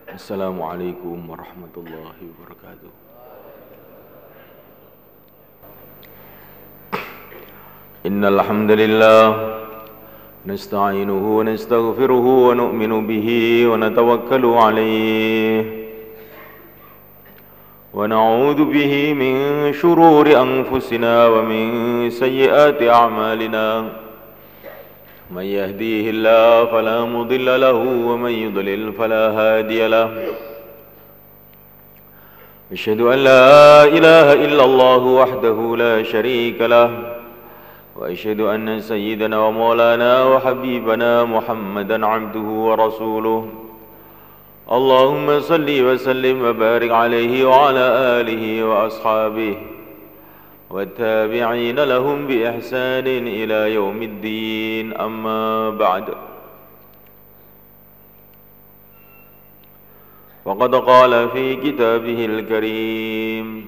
Assalamualaikum warahmatullahi wabarakatuh. Innal hamdalillah nasta'inuhu wa nastaghfiruhu wa nu'minu bihi wa natawakkalu alayhi wa na'udzu bihi min shururi anfusina wa min sayyiati a'malina. من يهديه الله فلا مضل له ومن يضلل فلا هادي له أشهد أن لا إله إلا الله وحده لا شريك له وأشهد أن سيدنا ومولانا وحبيبنا محمدا عبده ورسوله اللهم صل وسلم وبارك عليه وعلى آله وأصحابه والتابعين لهم بإحسان إلى يوم الدين أما بعد وقد قال في كتابه الكريم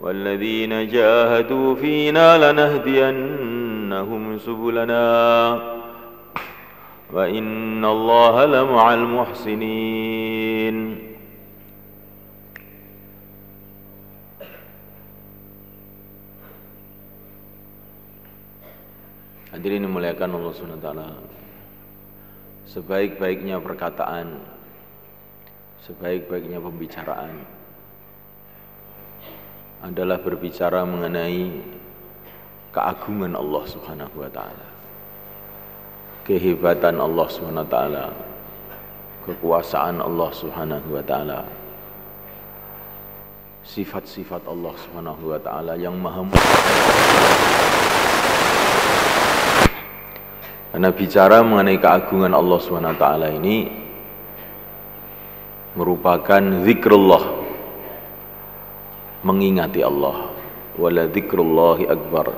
والذين جاهدوا فينا لنهدينهم سبلنا وإن الله لمع المحسنين. Hadirin dimuliakan Allah Subhanahu wa taala. Sebaik-baiknya perkataan, sebaik-baiknya pembicaraan adalah berbicara mengenai keagungan Allah Subhanahu wa taala. Kehebatan Allah Subhanahu wa taala, kekuasaan Allah Subhanahu wa taala. Sifat-sifat Allah Subhanahu wa taala yang maha. Karena bicara mengenai keagungan Allah SWT ini merupakan zikrullah, mengingati Allah. Wala zikrullahi akbar.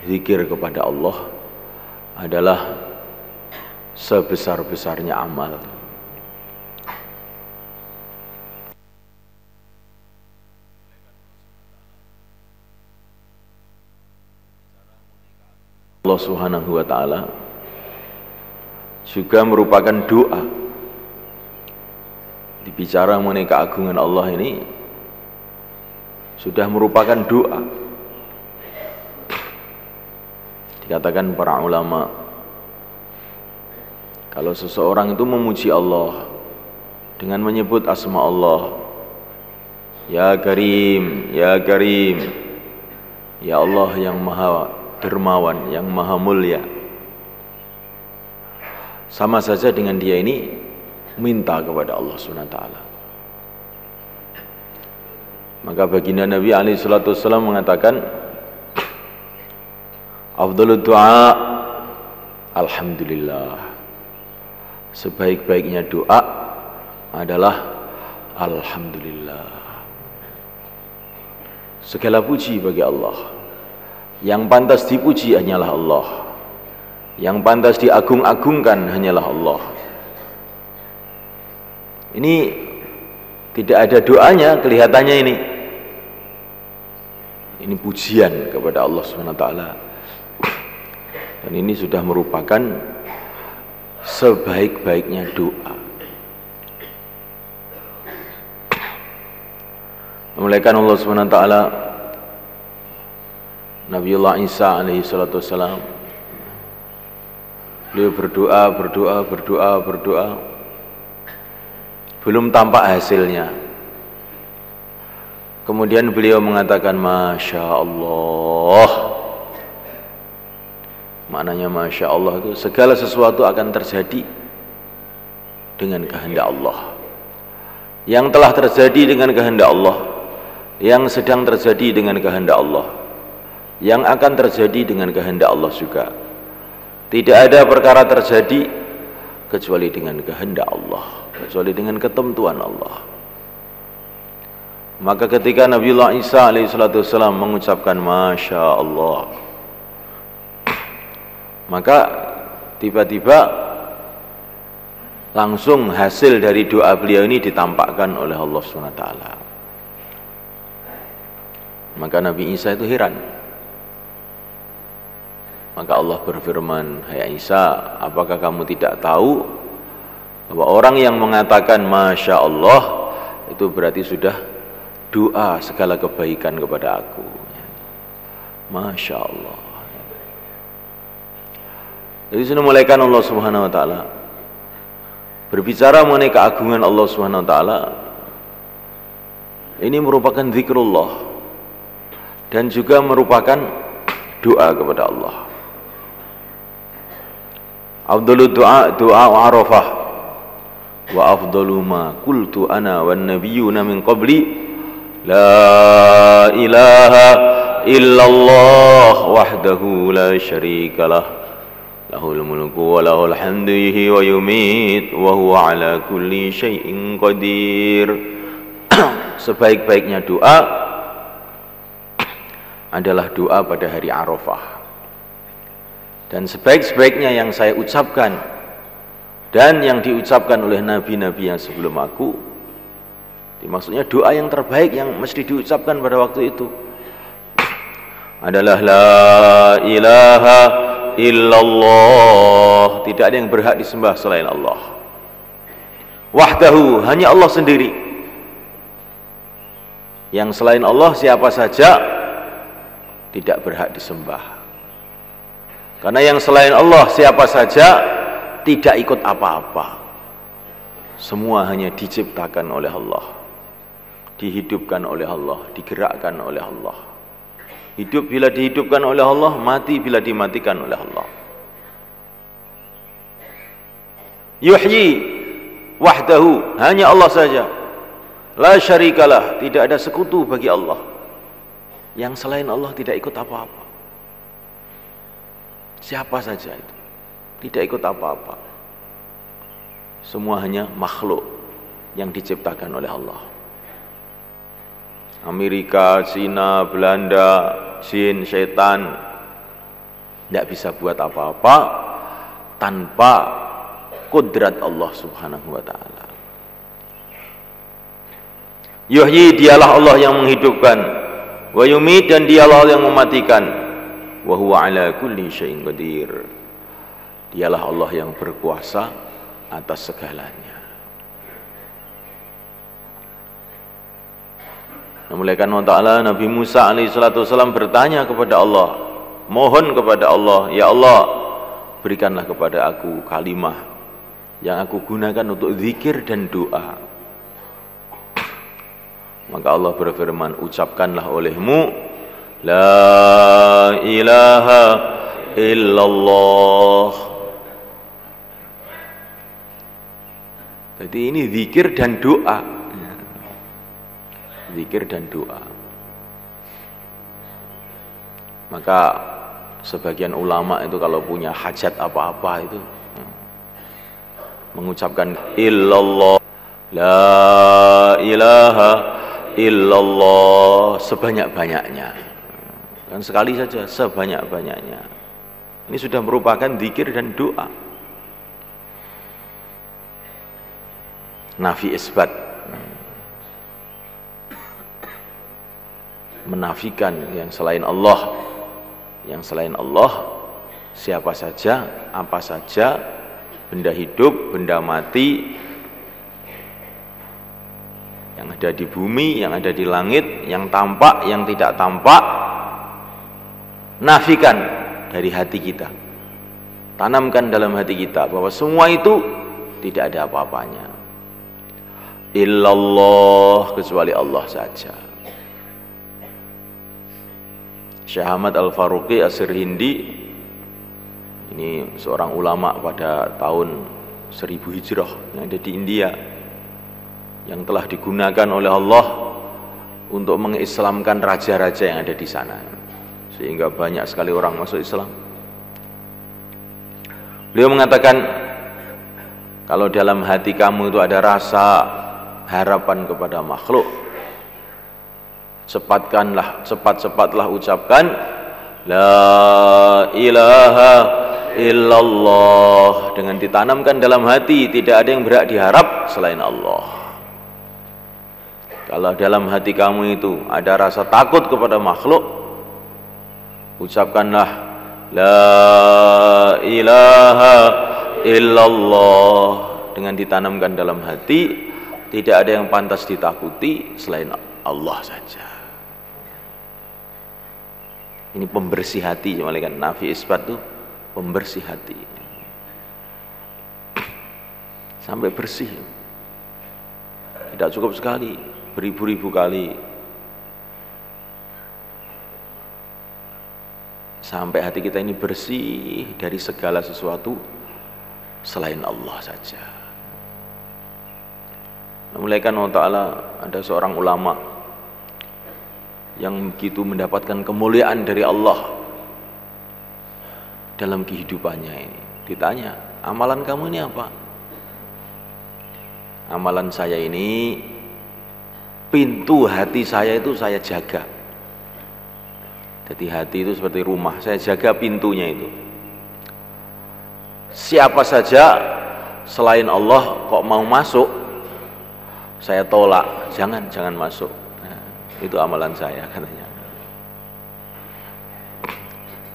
Zikir kepada Allah adalah sebesar-besarnya amal. Allah Subhanahu wa taala juga merupakan doa. Dibicara mengenai keagungan Allah ini sudah merupakan doa. Dikatakan para ulama, kalau seseorang itu memuji Allah dengan menyebut asma Allah, ya Karim, ya Karim, ya Allah yang maha dermawan, yang maha mulia, sama saja dengan dia ini minta kepada Allah SWT. Maka baginda Nabi SAW mengatakan, afdhalud du'a alhamdulillah. Sebaik-baiknya doa adalah alhamdulillah. Segala puji bagi Allah. Yang pantas dipuji hanyalah Allah. Yang pantas diagung-agungkan hanyalah Allah. Ini tidak ada doanya kelihatannya ini. Ini pujian kepada Allah SWT. Dan ini sudah merupakan sebaik-baiknya doa. Memuliakan Allah SWT. Nabiullah Isa alaihi salatu wassalam, beliau berdoa belum tampak hasilnya. Kemudian beliau mengatakan Masya Allah. Maknanya Masya Allah itu segala sesuatu akan terjadi dengan kehendak Allah. Yang telah terjadi dengan kehendak Allah, yang sedang terjadi dengan kehendak Allah, yang akan terjadi dengan kehendak Allah juga. Tidak ada perkara terjadi kecuali dengan kehendak Allah, kecuali dengan ketentuan Allah. Maka ketika Nabiullah Isa alaihissalam mengucapkan Masya Allah, maka tiba-tiba langsung hasil dari doa beliau ini ditampakkan oleh Allah SWT. Maka Nabi Isa itu heran. Maka Allah berfirman, "Hai Isa, apakah kamu tidak tahu bahwa orang yang mengatakan Masya Allah itu berarti sudah doa segala kebaikan kepada aku." Masya Allah. Jadi sini mulaikan Allah Subhanahu wa ta'ala berbicara mengenai keagungan Allah Subhanahu wa ta'ala. Ini merupakan zikrullah dan juga merupakan doa kepada Allah. Afdalud du'a du'a Arafah wa afdalu ma qultu ana wan nabiyyuna min qabli la ilaha illallah wahdahu la syarikalah lahul mulku wa lahul hamdu yuhyi wa yumiit wa huwa ala kulli syai'in qadir. Sebaik-baiknya doa adalah doa pada hari Arafah. Dan sebaik-sebaiknya yang saya ucapkan dan yang diucapkan oleh nabi-nabi yang sebelum aku, maksudnya doa yang terbaik yang mesti diucapkan pada waktu itu adalah la ilaha illallah, tidak ada yang berhak disembah selain Allah. Wahdahu, hanya Allah sendiri. Yang selain Allah siapa saja tidak berhak disembah. Karena yang selain Allah siapa saja tidak ikut apa-apa. Semua hanya diciptakan oleh Allah, dihidupkan oleh Allah, digerakkan oleh Allah. Hidup bila dihidupkan oleh Allah, mati bila dimatikan oleh Allah. Yuhyi wahdahu, hanya Allah saja. La syarikalah, tidak ada sekutu bagi Allah. Yang selain Allah tidak ikut apa-apa. Siapa saja itu tidak ikut apa-apa. Semua hanya makhluk yang diciptakan oleh Allah. Amerika, Cina, Belanda, jin, syaitan tidak bisa buat apa-apa tanpa kudrat Allah Subhanahu wa ta'ala. Yuhyi, dialah Allah yang menghidupkan, wa yumit, dan dialah Allah yang mematikan. Wa huwa ala kulli syai'in qadir. Dialah Allah yang berkuasa atas segalanya. Mulaikan Allah Ta'ala, Nabi Musa alaihissalam bertanya kepada Allah, mohon kepada Allah, ya Allah, berikanlah kepada aku kalimah yang aku gunakan untuk zikir dan doa. Maka Allah berfirman, ucapkanlah olehmu la ilaha illallah. Jadi ini zikir dan doa. Zikir dan doa. Maka sebagian ulama itu kalau punya hajat apa-apa itu mengucapkan illallah, la ilaha illallah sebanyak-banyaknya. Dan sekali saja, sebanyak-banyaknya. Ini sudah merupakan zikir dan doa. Nafi isbat, menafikan yang selain Allah. Yang selain Allah siapa saja, apa saja, benda hidup, benda mati, yang ada di bumi, yang ada di langit, yang tampak, yang tidak tampak, nafikan dari hati kita. Tanamkan dalam hati kita bahwa semua itu tidak ada apa-apanya. Illallah, kecuali Allah saja. Syekh Ahmad Al-Faruqi As-Sirhindi, ini seorang ulama pada tahun 1000 Hijrah yang ada di India, yang telah digunakan oleh Allah untuk mengislamkan raja-raja yang ada di sana, sehingga banyak sekali orang masuk Islam. Beliau mengatakan, kalau dalam hati kamu itu ada rasa harapan kepada makhluk, cepat-cepatlah ucapkan la ilaha illallah, dengan ditanamkan dalam hati tidak ada yang berhak diharap selain Allah. Kalau dalam hati kamu itu ada rasa takut kepada makhluk, ucapkanlah la ilaha illallah, dengan ditanamkan dalam hati, tidak ada yang pantas ditakuti selain Allah saja. Ini pembersih hati, malaikat nafi isbat itu pembersih hati, sampai bersih. Tidak cukup sekali, beribu-ribu kali, sampai hati kita ini bersih dari segala sesuatu selain Allah saja. Malaikat Allah Ta'ala, ada seorang ulama yang begitu mendapatkan kemuliaan dari Allah dalam kehidupannya ini. Ditanya, amalan kamu ini apa? Amalan saya ini, pintu hati saya itu saya jaga. Jadi hati itu seperti rumah, saya jaga pintunya itu. Siapa saja selain Allah kok mau masuk, saya tolak, jangan masuk. Nah, itu amalan saya, katanya.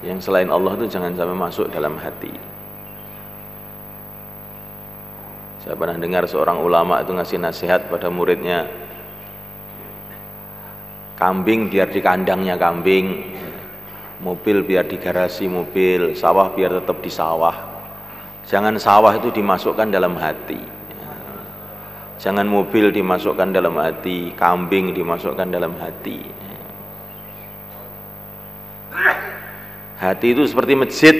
Yang selain Allah itu jangan sampai masuk dalam hati. Saya pernah dengar seorang ulama itu ngasih nasihat pada muridnya, kambing biar di kandangnya kambing, mobil biar di garasi mobil, sawah biar tetap di sawah. Jangan sawah itu dimasukkan dalam hati, jangan mobil dimasukkan dalam hati, kambing dimasukkan dalam hati. Hati itu seperti masjid,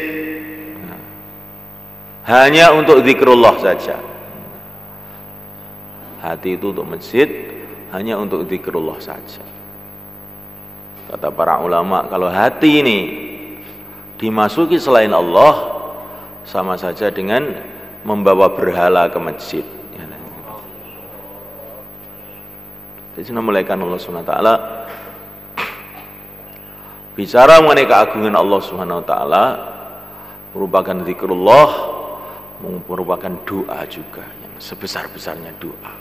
hanya untuk zikrullah saja. Hati itu untuk masjid, hanya untuk zikrullah saja. Kata para ulama, kalau hati ini dimasuki selain Allah, sama saja dengan membawa berhala ke masjid. Jadi malaikat Allah Subhanahu wa taala bicara mengenai keagungan Allah Subhanahu wa taala, merupakan zikrullah, merupakan doa juga yang sebesar-besarnya doa.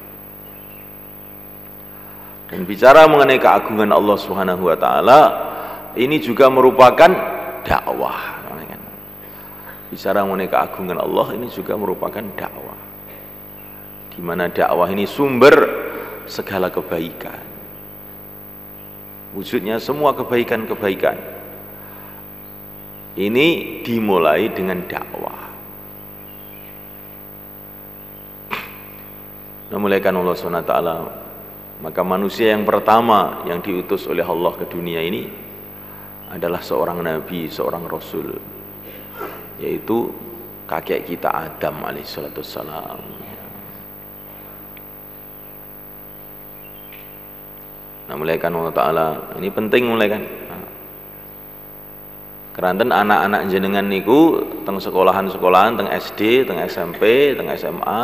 Dan bicara mengenai keagungan Allah Subhanahu wa taala, ini juga merupakan dakwah. Bicara mengenai keagungan Allah, ini juga merupakan dakwah. Di mana dakwah ini sumber segala kebaikan. Wujudnya semua kebaikan-kebaikan ini dimulai dengan dakwah. Memuliakan Allah Subhanahu wa taala, maka manusia yang pertama yang diutus oleh Allah ke dunia ini adalah seorang nabi, seorang rasul, yaitu kakek kita Adam alaihissalam. Nah, mulaikan Allah Ta'ala, ini penting mulaikan. Keranten anak-anak jenengan niku teng sekolahan-sekolahan, teng SD, teng SMP, teng SMA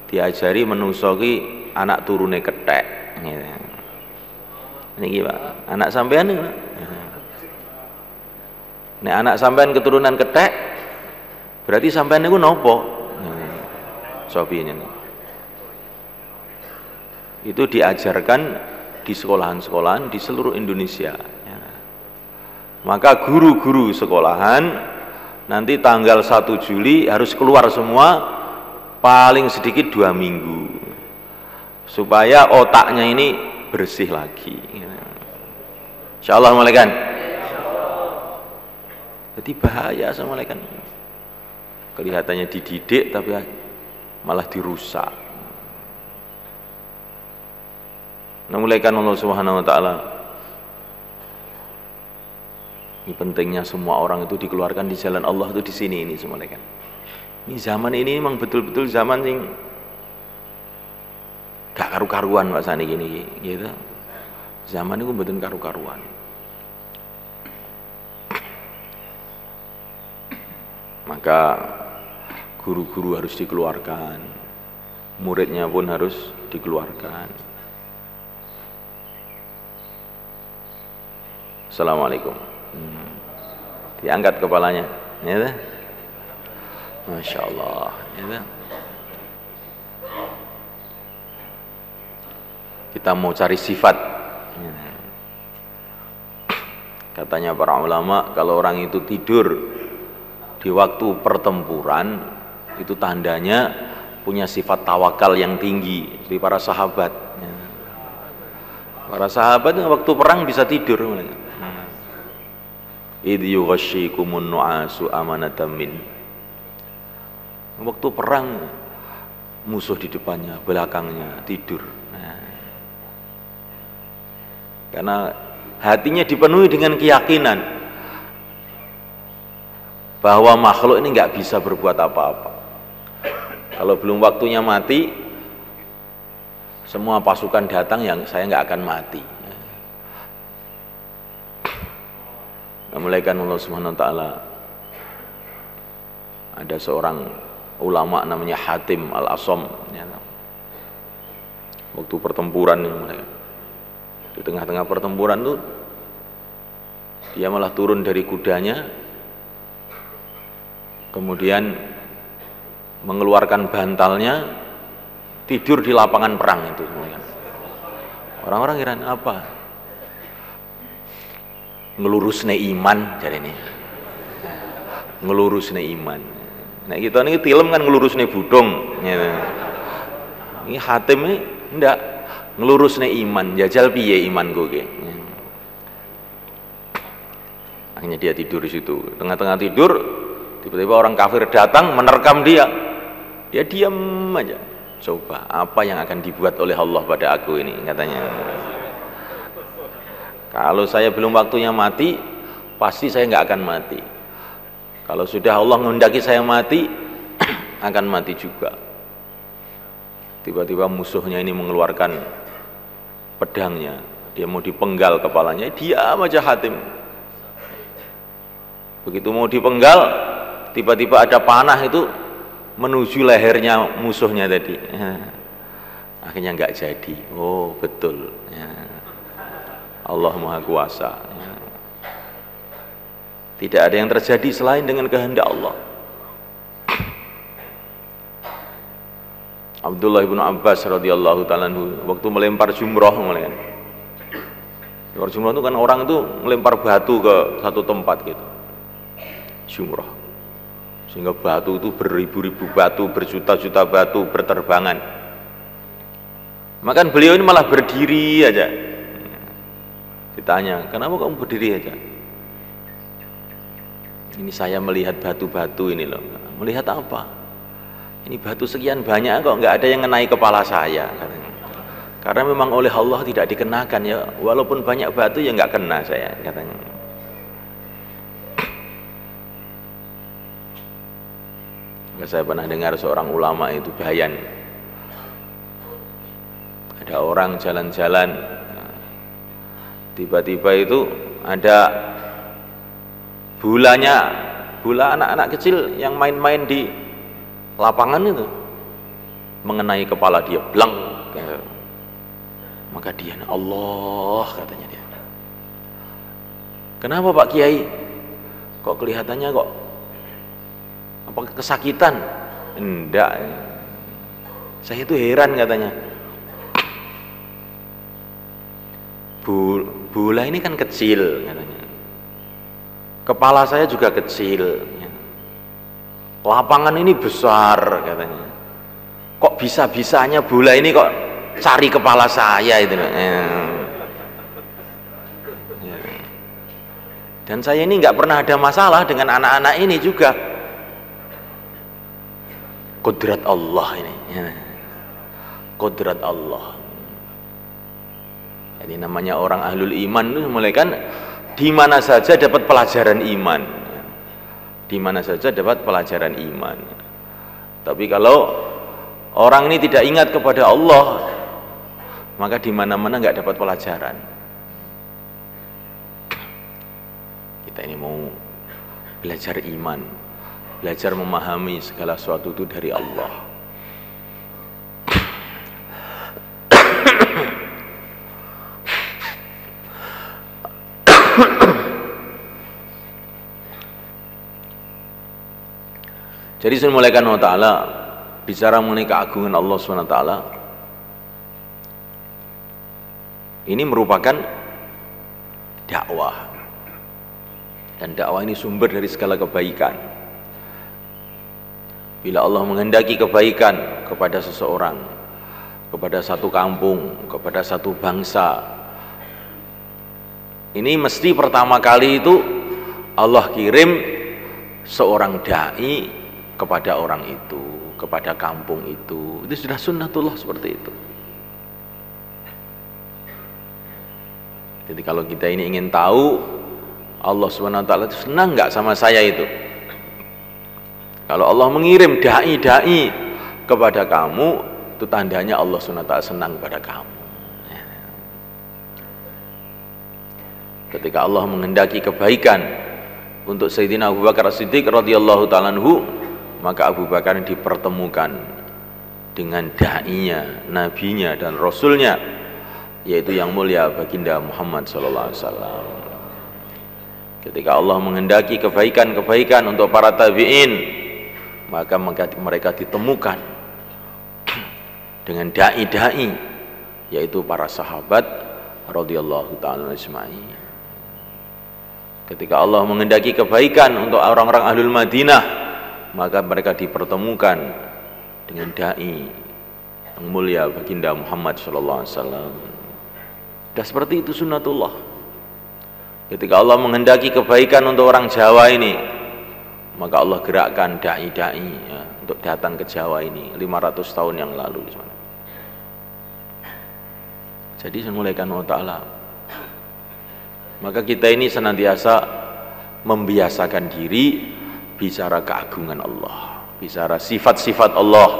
diajari menungso ki anak turune kethek. Niki Pak, anak sampean niku. Nek anak sampean keturunan kethek, berarti sampean niku napa? Sopine. Itu diajarkan di sekolahan-sekolahan di seluruh Indonesia. Maka guru-guru sekolahan nanti tanggal 1 Juli harus keluar semua, paling sedikit 2 minggu, supaya otaknya ini bersih lagi. Insyaallah malaikat. Jadi bahaya sama malaikat. Kelihatannya dididik tapi malah dirusak. Nah, mulaikan Allah Subhanahu wa taala. Ini pentingnya semua orang itu dikeluarkan di jalan Allah itu di sini ini semua malaikat. Ini zaman ini memang betul-betul zaman yang gak karu-karuan Pak Sani gini gitu. Zaman itu betul karu-karuan. Maka guru-guru harus dikeluarkan, muridnya pun harus dikeluarkan. Assalamualaikum. Diangkat kepalanya, ya. Masya Allah, ya. Kita mau cari sifat. Katanya para ulama, kalau orang itu tidur di waktu pertempuran, itu tandanya punya sifat tawakal yang tinggi. Seperti para sahabat. Para sahabat waktu perang bisa tidur. Idh yughashshikumun nu'asu amanatan min. Waktu perang musuh di depannya, belakangnya tidur. Karena hatinya dipenuhi dengan keyakinan bahwa makhluk ini nggak bisa berbuat apa-apa. Kalau belum waktunya mati, semua pasukan datang yang saya nggak akan mati. Mulaikan Allah Subhanahu Wa Taala. Ada seorang ulama namanya Hatim Al-Asam. Waktu pertempuran di tengah-tengah pertempuran tuh dia malah turun dari kudanya, kemudian mengeluarkan bantalnya, tidur di lapangan perang itu. Orang-orang kira apa? Ngelurusne iman jadi ini. Ngelurusne iman. Nah kita ini film kan ngelurusne budong. Ini Hatim ini ndak ngelurusne iman, jajal piye imanku ki. Akhirnya dia tidur di situ. Tengah-tengah tidur, tiba-tiba orang kafir datang menerkam dia. Dia diam aja. Coba apa yang akan dibuat oleh Allah pada aku ini, katanya. Kalau saya belum waktunya mati, pasti saya nggak akan mati. Kalau sudah Allah menghendaki saya mati, akan mati juga. Tiba-tiba musuhnya ini mengeluarkan pedangnya, dia mau dipenggal kepalanya, diam aja Hatim. Begitu mau dipenggal, tiba-tiba ada panah itu menuju lehernya musuhnya tadi. Akhirnya nggak jadi. Oh betul, Allah Maha Kuasa. Tidak ada yang terjadi selain dengan kehendak Allah. Abdullah bin Abbas radhiyallahu ta'ala anhu waktu melempar jumroh, melempar jumroh itu kan orang itu melempar batu ke satu tempat gitu, jumroh, sehingga batu itu beribu-ribu batu, berjuta-juta batu berterbangan. Maka beliau ini malah berdiri aja. Ditanya, kenapa kamu berdiri aja? Ini saya melihat batu-batu ini loh. Melihat apa? Ini batu sekian banyak kok nggak ada yang mengenai kepala saya, katanya. Karena memang oleh Allah tidak dikenakan ya, walaupun banyak batu ya nggak kena saya, katanya. Saya pernah dengar seorang ulama itu bayan, ada orang jalan-jalan, tiba-tiba itu ada bola anak-anak kecil yang main-main di lapangan itu mengenai kepala dia, blang. Maka dia, Allah, katanya dia. Kenapa Pak Kiai? Kok kelihatannya kok apa kesakitan? Enggak. Saya itu heran, katanya. Bola ini kan kecil, katanya. Kepala saya juga kecil. Lapangan ini besar, katanya. Kok bisa-bisanya bola ini kok cari kepala saya itu. Dan saya ini nggak pernah ada masalah dengan anak-anak ini juga. Kodrat Allah ini. Kodrat Allah. Jadi namanya orang ahlul iman itu mulai kan di mana saja dapat pelajaran iman. Di mana saja dapat pelajaran iman. Tapi kalau orang ini tidak ingat kepada Allah, maka di mana-mana nggak dapat pelajaran. Kita ini mau belajar iman, belajar memahami segala sesuatu itu dari Allah. Jadi semulaikan Allah Ta'ala bicara mengenai keagungan Allah SWT, ini merupakan dakwah. Dan dakwah ini sumber dari segala kebaikan. Bila Allah menghendaki kebaikan kepada seseorang, kepada satu kampung, kepada satu bangsa, ini mesti pertama kali itu Allah kirim seorang dai kepada orang itu, kepada kampung itu. Itu sudah sunnatullah seperti itu. Jadi kalau kita ini ingin tahu Allah SWT itu senang nggak sama saya itu, kalau Allah mengirim dai-dai kepada kamu, itu tandanya Allah SWT senang pada kamu. Ketika Allah menghendaki kebaikan untuk Sayyidina Abu Bakar As-Siddiq radhiyallahu ta'ala anhu, maka Abu Bakar dipertemukan dengan dai-nya, nabinya dan rasulnya, yaitu yang mulia baginda Muhammad sallallahu alaihi wasallam. Ketika Allah menghendaki kebaikan-kebaikan untuk para tabi'in, maka mereka ditemukan dengan dai-dai, yaitu para sahabat radhiyallahu ta'ala ajma'in. Ketika Allah menghendaki kebaikan untuk orang-orang Ahlul Madinah, maka mereka dipertemukan dengan dai yang mulia baginda Muhammad sallallahu alaihi wasallam. Dan seperti itu sunnatullah. Ketika Allah menghendaki kebaikan untuk orang Jawa ini, maka Allah gerakkan dai-dai ya, untuk datang ke Jawa ini 500 tahun yang lalu. Jadi semulaikan Allah Ta'ala. Maka kita ini senantiasa membiasakan diri bicara keagungan Allah, bicara sifat-sifat Allah.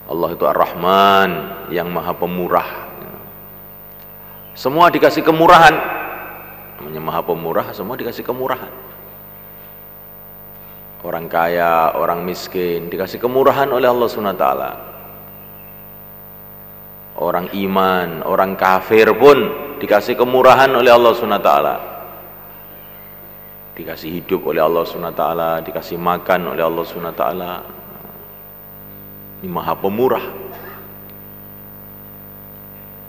Allah itu Ar-Rahman, yang Maha Pemurah. Semua dikasih kemurahan. Namanya Maha Pemurah, semua dikasih kemurahan. Orang kaya, orang miskin dikasih kemurahan oleh Allah SWT. Orang iman, orang kafir pun dikasih kemurahan oleh Allah SWT. Dikasih hidup oleh Allah SWT, dikasih makan oleh Allah SWT. Ini Maha Pemurah.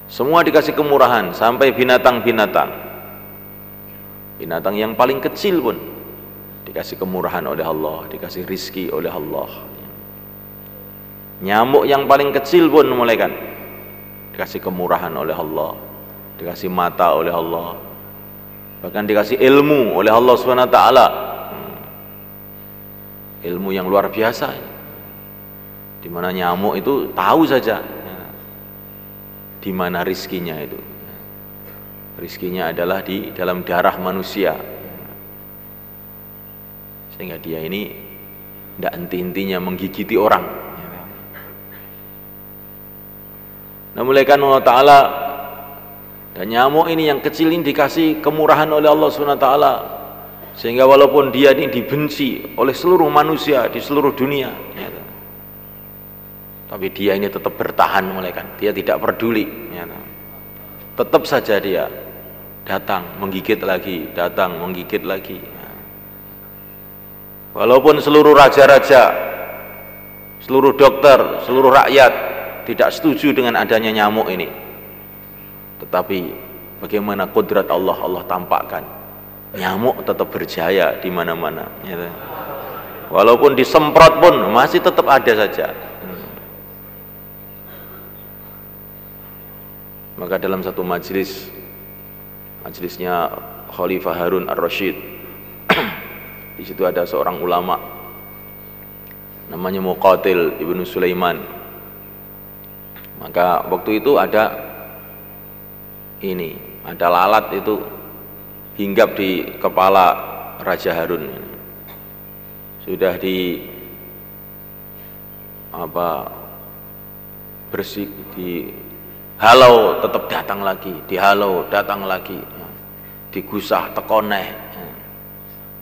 Semua dikasih kemurahan, sampai binatang-binatang. Binatang yang paling kecil pun dikasih kemurahan oleh Allah, dikasih rizki oleh Allah. Nyamuk yang paling kecil pun mulaikan dikasih kemurahan oleh Allah, dikasih mata oleh Allah, bahkan dikasih ilmu oleh Allah SWT. Ilmu yang luar biasa, di mana nyamuk itu tahu saja di mana rizkinya itu. Rizkinya adalah di dalam darah manusia, sehingga dia ini tidak henti-hentinya menggigiti orang. Nah, mulaikan Allah Ta'ala, dan nyamuk ini yang kecil ini dikasih kemurahan oleh Allah SWT, sehingga walaupun dia ini dibenci oleh seluruh manusia di seluruh dunia, tapi dia ini tetap bertahan, mulaikan, dia tidak peduli, tetap saja dia datang menggigit lagi, datang menggigit lagi. Walaupun seluruh raja-raja, seluruh dokter, seluruh rakyat tidak setuju dengan adanya nyamuk ini, tetapi bagaimana kudrat Allah, Allah tampakkan nyamuk tetap berjaya di mana-mana. Walaupun disemprot pun masih tetap ada saja. Maka dalam satu majelisnya Khalifah Harun Ar-Rasyid, di situ ada seorang ulama namanya Muqatil Ibnu Sulaiman. Maka waktu itu ada lalat itu hinggap di kepala Raja Harun. Sudah bersih, dihalau tetap datang lagi, dihalau datang lagi, digusah tekoneh,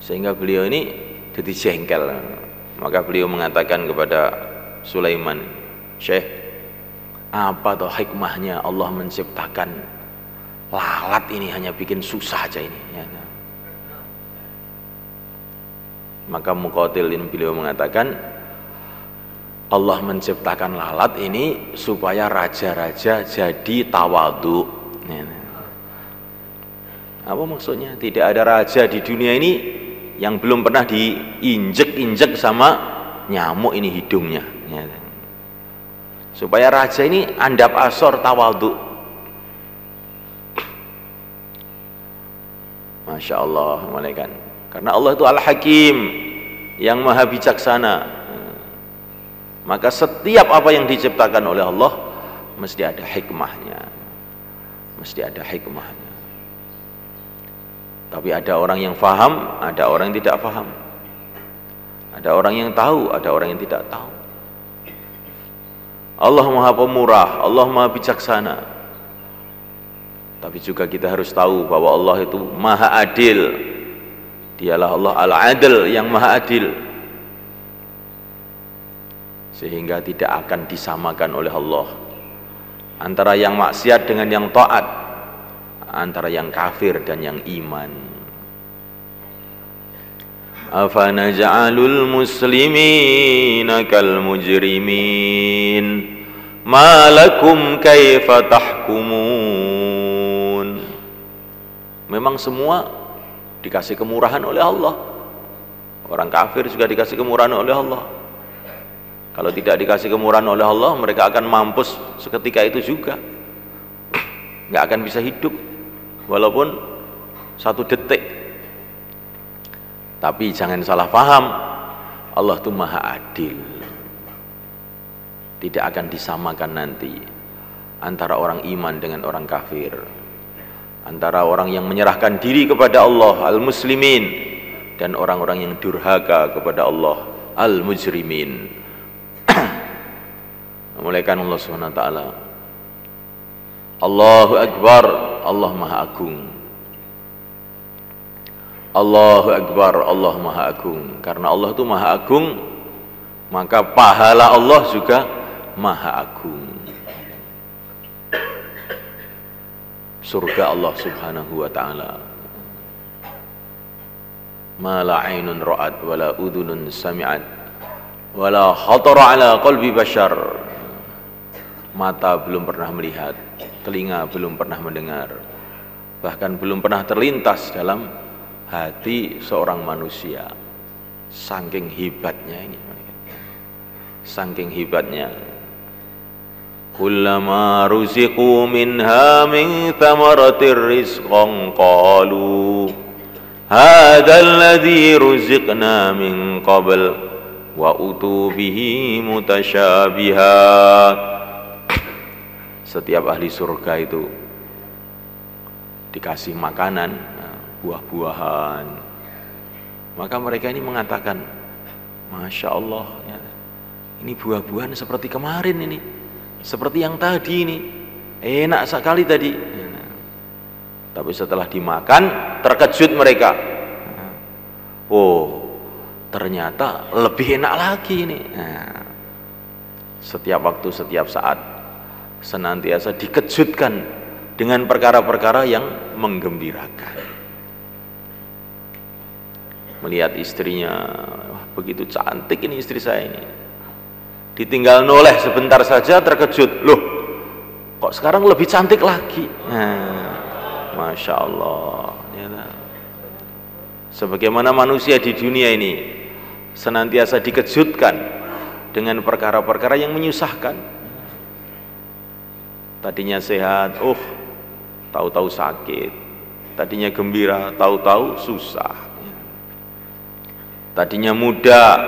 sehingga beliau ini jadi jengkel. Maka beliau mengatakan kepada Sulaiman, Syekh, apa toh hikmahnya Allah menciptakan lalat ini, hanya bikin susah aja ini, Maka Muqatil ini beliau mengatakan, Allah menciptakan lalat ini supaya raja-raja jadi tawadhu. Apa maksudnya? Tidak ada raja di dunia ini yang belum pernah diinjek-injek sama nyamuk ini hidungnya. Ya. Supaya raja ini andap asor tawadhu. Masya Allah, malaikat. Karena Allah itu Al-Hakim, yang maha bijaksana. Maka setiap apa yang diciptakan oleh Allah mesti ada hikmahnya. Mesti ada hikmahnya. Tapi ada orang yang faham, ada orang yang tidak faham. Ada orang yang tahu, ada orang yang tidak tahu. Allah Maha Pemurah, Allah Maha Bijaksana. Tapi juga kita harus tahu bahwa Allah itu Maha Adil. Dialah Allah Al-Adil, yang Maha Adil. Sehingga tidak akan disamakan oleh Allah antara yang maksiat dengan yang taat, antara yang kafir dan yang iman. Afanaj'alul muslimina kal mujrimin ma lakum kaifa tahkumun. Memang semua dikasih kemurahan oleh Allah. Orang kafir juga dikasih kemurahan oleh Allah. Kalau tidak dikasih kemurahan oleh Allah, mereka akan mampus seketika itu juga, nggak akan bisa hidup walaupun 1 detik. Tapi jangan salah paham, Allah itu Maha Adil. Tidak akan disamakan nanti antara orang iman dengan orang kafir, antara orang yang menyerahkan diri kepada Allah Al-Muslimin dan orang-orang yang durhaka kepada Allah Al-Mujrimin. Memuliakan Allah Subhanahu wa taala. Allahu Akbar, Allah Maha Agung. Allahu Akbar, Allah Maha Agung. Karena Allah itu Maha Agung, maka pahala Allah juga Maha Agung. Surga Allah Subhanahu wa taala. Ma la 'ainun ra'at wa la udhunun sami'at wa la khatara 'ala qalbi bashar. Mata belum pernah melihat, telinga belum pernah mendengar, bahkan belum pernah terlintas dalam hati seorang manusia. Saking hebatnya ini, saking hebatnya. Kullama ruziqu minha min thamaratir rizqan qalu hadzal ladzi ruziqna min qabl wa utu bihi mutasyabihat. Setiap ahli surga itu dikasih makanan, buah-buahan, maka mereka ini mengatakan, Masya Allah ya, ini buah-buahan seperti kemarin ini, seperti yang tadi ini, enak sekali tadi. Tapi setelah dimakan terkejut mereka, oh ternyata lebih enak lagi ini. Setiap waktu, setiap saat senantiasa dikejutkan dengan perkara-perkara yang menggembirakan. Melihat istrinya, wah, begitu cantik ini istri saya ini, ditinggal noleh sebentar saja terkejut, loh kok sekarang lebih cantik lagi. Masya Allah ya. Sebagaimana manusia di dunia ini senantiasa dikejutkan dengan perkara-perkara yang menyusahkan. Tadinya sehat, tahu-tahu sakit. Tadinya gembira, tahu-tahu susah. Tadinya muda,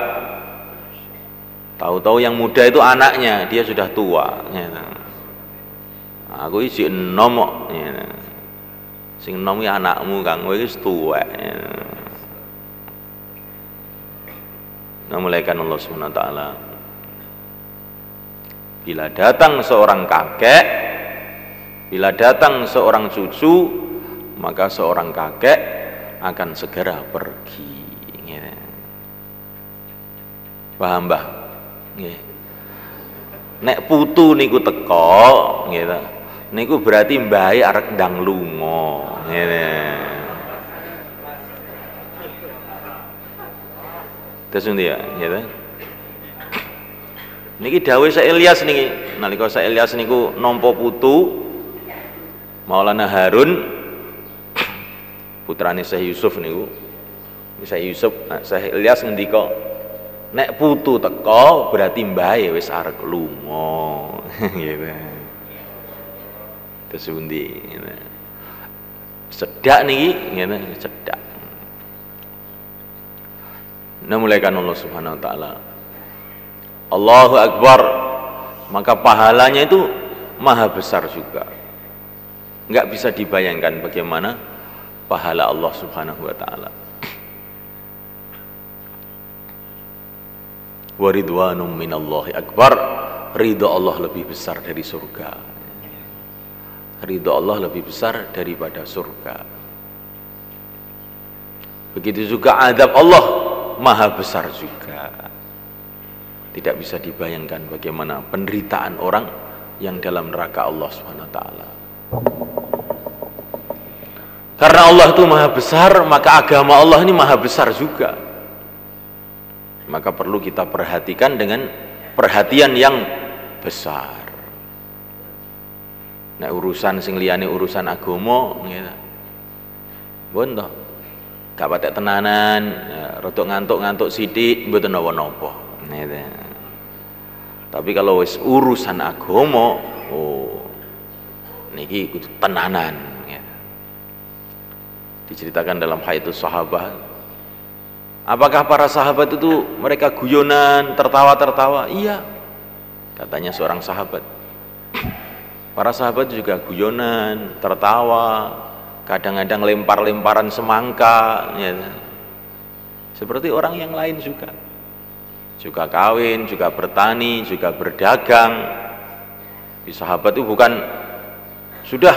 tahu-tahu yang muda itu anaknya, dia sudah tua. Aku isi enom kok. Sing enom ya anakmu, kang kowe wis tuwek. Namuliakan Allah Subhanahu wa taala. Bila datang seorang kakek, bila datang seorang cucu, maka seorang kakek akan segera pergi. Paham, Mbah? Nek putu niku teko, gitu. Niku berarti mbahe arek ndang lunga, ngene. Terus ndi ya, gitu. Niki dawuh Syekh Ilyas niki, nalika Syekh Ilyas niku nampa putu Maulana Harun putrane Syekh Yusuf niku. Syekh Yusuf, Syekh Ilyas ngendika, nek putu teko berarti mbahe wis arep lunga. Gitu. Terus pundi gitu. Cedak niki ngene, cedak. Namulakan Allah Subhanahu wa taala. Allahu Akbar. Maka pahalanya itu maha besar juga. Enggak bisa dibayangkan bagaimana pahala Allah Subhanahu wa taala. Wa ridwanum minallahi akbar. Ridha Allah lebih besar dari surga. Ridha Allah lebih besar daripada surga. Begitu juga azab Allah maha besar juga. Tidak bisa dibayangkan bagaimana penderitaan orang yang dalam neraka Allah Subhanahu wa taala. Karena Allah itu maha besar, maka agama Allah ini maha besar juga. Maka perlu kita perhatikan dengan perhatian yang besar. Nah, urusan sing liyane urusan agama ngene. Mboten to. Gak patek tenanan, rodok ngantuk-ngantuk sithik mboten napa-napa. Tapi kalau wis urusan agama, oh niki kudu tenanan ya. Diceritakan dalam Hayatus Sahabah. Apakah para sahabat itu mereka guyonan, tertawa-tertawa? Iya. Katanya seorang sahabat. Para sahabat juga guyonan, tertawa, kadang-kadang lempar-lemparan semangka ya. Seperti orang yang lain juga. Juga kawin, juga bertani, juga berdagang. Di sahabat itu bukan sudah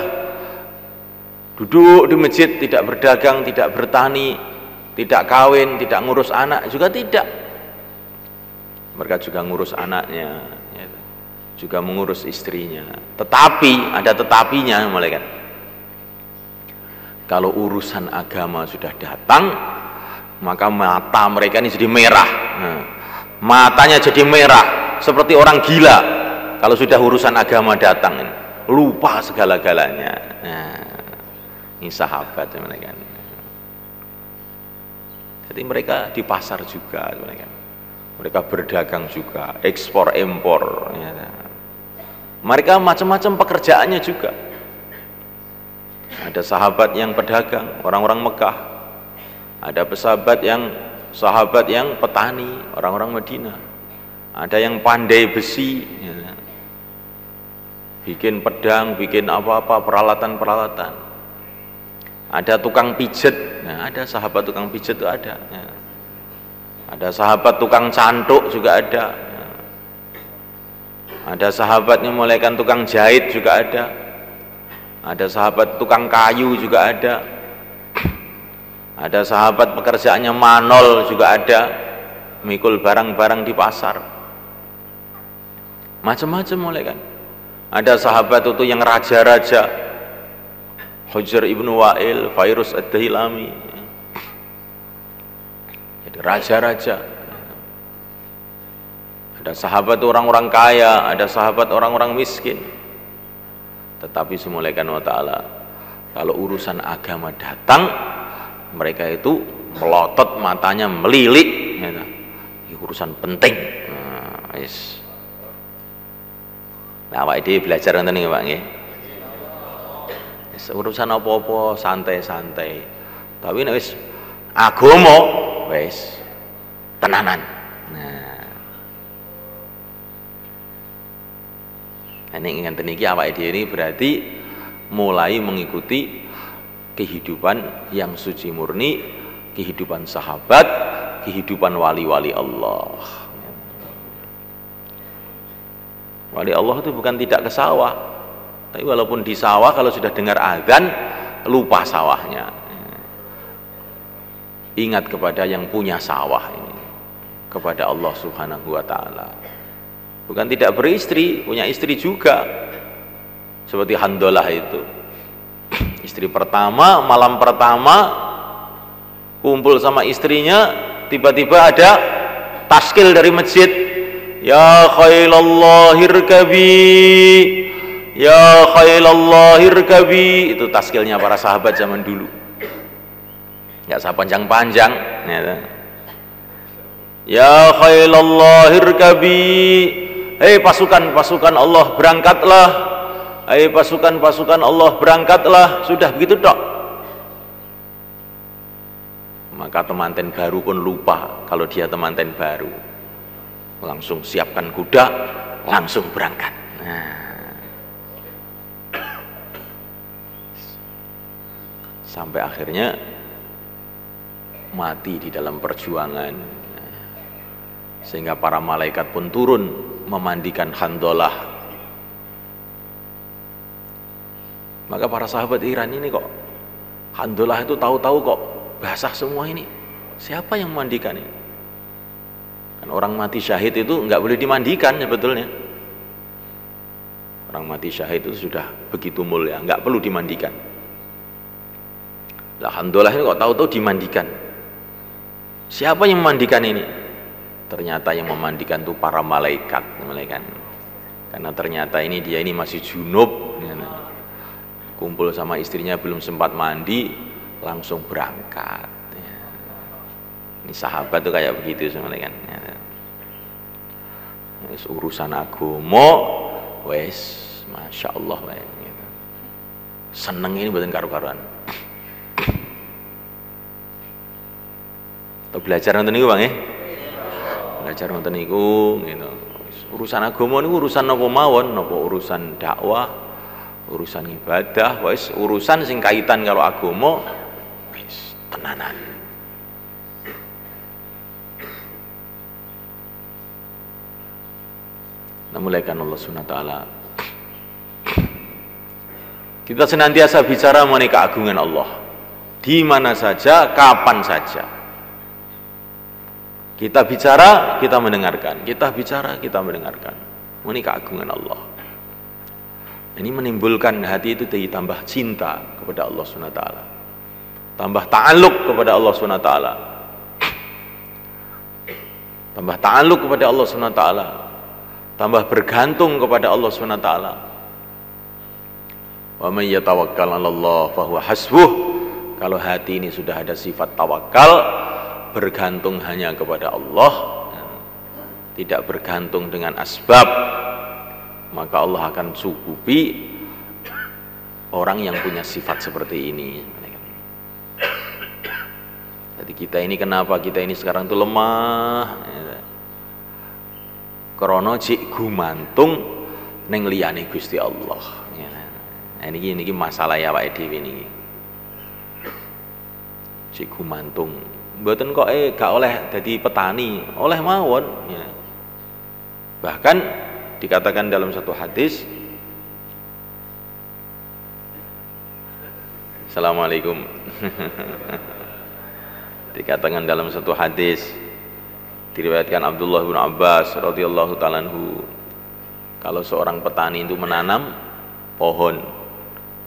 duduk di masjid, tidak berdagang, tidak bertani, tidak kawin, tidak ngurus anak, juga tidak. Mereka juga ngurus anaknya, ya, juga mengurus istrinya. Tetapi, ada tetapinya, malaikat. Kalau urusan agama sudah datang, maka mata mereka ini jadi merah. Nah, matanya jadi merah seperti orang gila kalau sudah urusan agama datang, lupa segala-galanya. Nah, ini sahabat mereka. Jadi mereka di pasar juga mereka berdagang juga, ekspor impor ya. Mereka macam-macam pekerjaannya juga. Ada sahabat yang pedagang, orang-orang Mekah. Ada sahabat yang petani, orang-orang Madinah. Ada yang pandai besi ya. Bikin pedang, bikin apa-apa, peralatan-peralatan. Ada tukang pijet, nah, ada sahabat tukang pijet itu ada ya. Ada sahabat tukang cantuk juga ada ya. Ada sahabatnya mulaikan tukang jahit juga ada. Ada sahabat tukang kayu juga ada. Ada sahabat pekerjaannya manol juga ada, mikul barang-barang di pasar. Macam-macam mulai kan. Ada sahabat itu yang raja-raja, Hujr ibnu Wa'il, Fairuz ad-Dailami, jadi raja-raja. Ada sahabat orang-orang kaya, ada sahabat orang-orang miskin. Tetapi semulaikan wa ta'ala, kalau urusan agama datang, mereka itu melotot matanya, melilik ya. Ini urusan penting. Nah, yes. Nah, Pak Edi belajar nanti nih Pak nggih. Urusan apa-apa santai-santai. Tapi nek wis agama wis tenanan. Nah, ini ngenten iki awake dhewe ini berarti mulai mengikuti kehidupan yang suci murni, kehidupan sahabat, kehidupan wali-wali Allah. Wali Allah itu bukan tidak ke sawah, tapi walaupun di sawah kalau sudah dengar azan lupa sawahnya. Ingat kepada yang punya sawah ini, kepada Allah Subhanahu wa ta'ala. Bukan tidak beristri, punya istri juga. Seperti Handolah itu. Istri pertama, malam pertama kumpul sama istrinya, tiba-tiba ada taskil dari masjid. Ya khailallah irkabi, ya khailallah irkabi. Itu taskilnya para sahabat zaman dulu. nggak usah panjang-panjang ya. Ya khailallah irkabi, hei pasukan-pasukan Allah berangkatlah, hei pasukan-pasukan Allah berangkatlah, sudah begitu tok. Maka temanten baru pun lupa kalau dia temanten baru, langsung siapkan kuda, langsung berangkat. Nah, sampai akhirnya mati di dalam perjuangan, sehingga para malaikat pun turun memandikan Handolah. Maka para sahabat Iran ini kok Handolah itu tahu-tahu kok basah semua ini, siapa yang memandikan ini? Kan orang mati syahid itu nggak boleh dimandikan sebetulnya. Orang mati syahid itu sudah begitu mulia, nggak perlu dimandikan. Lah Handolah ini kok tahu-tahu dimandikan. Siapa yang memandikan ini? Ternyata yang memandikan itu para malaikat, karena ternyata dia ini masih junub, kumpul sama istrinya belum sempat mandi, langsung berangkat. Ini sahabat tuh kayak begitu sebenarnya kan. Urusan agama, wes, masya Allah, seneng ini buatan karu-karuan. Atau belajar nonton niku bang ya? Belajar nonton niku, gitu. Urusan agama ini urusan apa mawon, apa urusan dakwah, urusan ibadah, wes urusan sing kaitan kalau agama, wes tenanan. Namulaikan Allah Subhanahu wa taala. Kita senantiasa bicara mengenai keagungan Allah. Di mana saja, kapan saja. Kita bicara, kita mendengarkan. Kita bicara, kita mendengarkan. Mengenai keagungan Allah. Ini menimbulkan hati itu ditambah cinta kepada Allah Subhanahu wa taala. Tambah ta'alluq kepada Allah Subhanahu wa taala. Tambah ta'alluq kepada Allah Subhanahu wa taala. Tambah bergantung kepada Allah Subhanahu wa taala. Wa may yatawakkal 'ala Allah fa huwa hasbuh. Kalau hati ini sudah ada sifat tawakal, bergantung hanya kepada Allah, tidak bergantung dengan asbab, maka Allah akan cukupi orang yang punya sifat seperti ini. Jadi kita ini kenapa kita ini sekarang tuh lemah? Krana cik gumantung ning liyane Gusti Allah. Nah, ini masalah ya awake dhewe niki. Cik gumantung. Mboten kok gak oleh dadi petani, oleh mawon ya. Bahkan dikatakan dalam satu hadis. Assalamualaikum. Dikatakan dalam satu hadis, diriwayatkan Abdullah bin Abbas radhiyallahu ta'ala anhu, kalau seorang petani itu menanam pohon,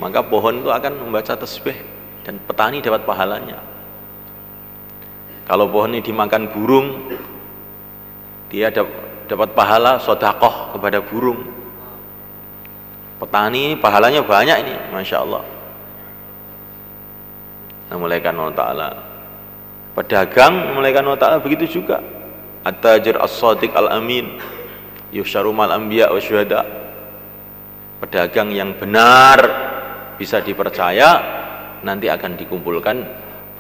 maka pohon itu akan membaca tasbih dan petani dapat pahalanya. Kalau pohon ini dimakan burung, dia dapat pahala sedekah kepada burung. Petani ini pahalanya banyak ini, masya Allah. Namulaikan Allah Ta'ala. Pedagang namulaikan Allah Ta'ala begitu juga. At-tajir as-sadiq al-amin yusharu mal anbiya wa syuhada. Pedagang yang benar, bisa dipercaya, nanti akan dikumpulkan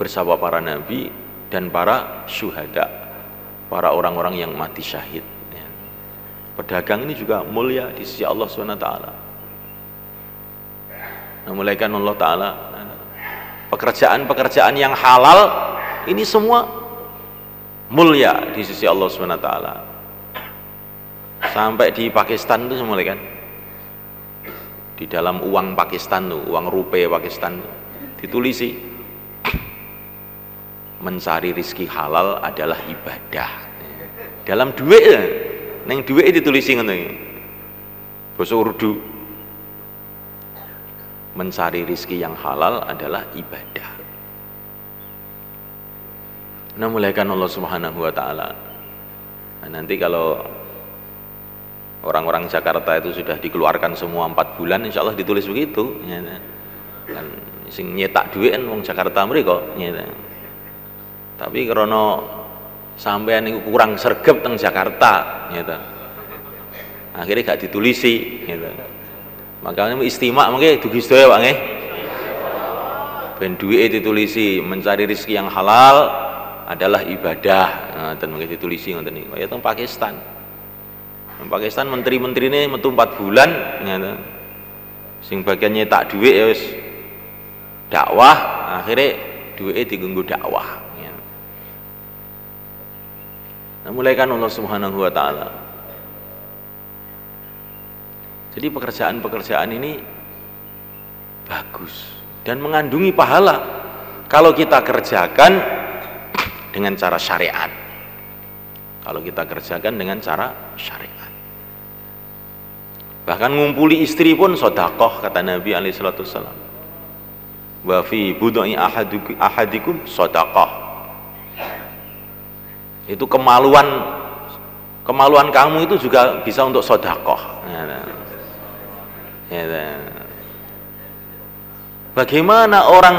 bersama para nabi dan para syuhada, para orang-orang yang mati syahid. Pedagang ini juga mulia di sisi Allah SWT. Namulaikan Allah Ta'ala. Pekerjaan-pekerjaan yang halal ini semua mulia di sisi Allah SWT. Sampai di Pakistan itu semua kan, di dalam uang Pakistan tuh, uang rupiah Pakistan tuh, ditulisi mencari rizki halal adalah ibadah. Dalam duit, neng duit ditulisi ngono iki. Basa Urdu. Mencari rizki yang halal adalah ibadah. Nah, mulaikan Allah Subhanahu wa taala. Nah, nanti kalau orang-orang Jakarta itu sudah dikeluarkan semua 4 bulan, insya Allah ditulis begitu ya. Dan sing nyetak duit kan wong Jakarta mriko ya. Tapi karena sampean niku kurang sregep teng Jakarta gitu. Akhirnya gak ditulisi gitu. Makanya istimak mengke dugi sedaya Pak nggih. Ben duwike ditulisi, mencari rezeki yang halal adalah ibadah. Ngoten mengke ditulisi ngoten niku. Ya teng Pakistan. Teng Pakistan menteri-menterine metu 4 bulan ngoten. Sing bagian nyetak dhuwit ya wis dakwah, akhirnya duwike diganggu dakwah. Nah, mulai kan Allah Subhanahu wa taala. Jadi pekerjaan-pekerjaan ini bagus dan mengandungi pahala kalau kita kerjakan dengan cara syariat. Kalau kita kerjakan dengan cara syariat. Bahkan ngumpuli istri pun sedekah kata Nabi alaihi salatu wasallam. Wa fi budai ahadikum sedekah. Itu kemaluan kamu itu juga bisa untuk sedekah. Bagaimana orang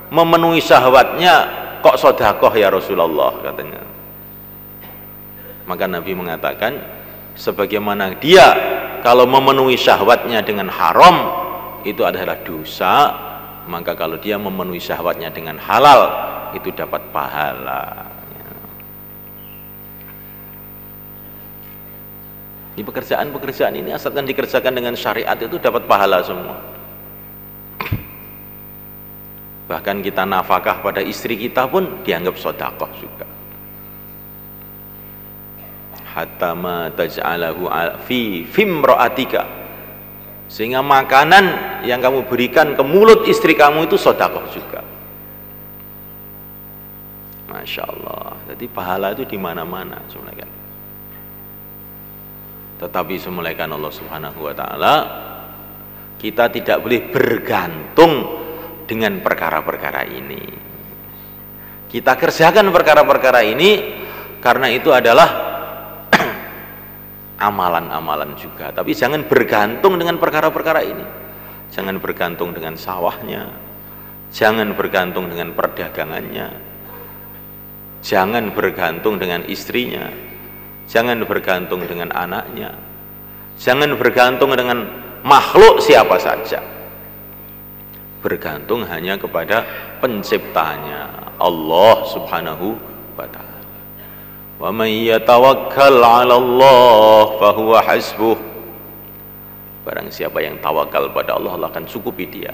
memenuhi syahwatnya kok sedekah ya Rasulullah katanya. Maka Nabi mengatakan sebagaimana dia kalau memenuhi syahwatnya dengan haram itu adalah dosa, maka kalau dia memenuhi syahwatnya dengan halal itu dapat pahala. Di pekerjaan-pekerjaan ini asalkan dikerjakan dengan syariat itu dapat pahala semua. Bahkan kita nafkah pada istri kita pun dianggap sedekah juga. Hatta ma taj'alahu fi fimra'atika, sehingga makanan yang kamu berikan ke mulut istri kamu itu sedekah juga. Masya Allah. Jadi pahala itu di mana-mana sebenarnya. Tetapi semulaikan Allah Subhanahu wa taala, kita tidak boleh bergantung dengan perkara-perkara ini. Kita kerjakan perkara-perkara ini karena itu adalah amalan-amalan juga. Tapi jangan bergantung dengan perkara-perkara ini. Jangan bergantung dengan sawahnya. Jangan bergantung dengan perdagangannya. Jangan bergantung dengan istrinya. Jangan bergantung dengan anaknya. Jangan bergantung dengan makhluk siapa saja. Bergantung hanya kepada penciptanya, Allah Subhanahu wa taala. Wa may yatawakkal 'ala Allah fa huwa hasbuh. Barang siapa yang tawakal pada Allah, Allah akan cukupi dia.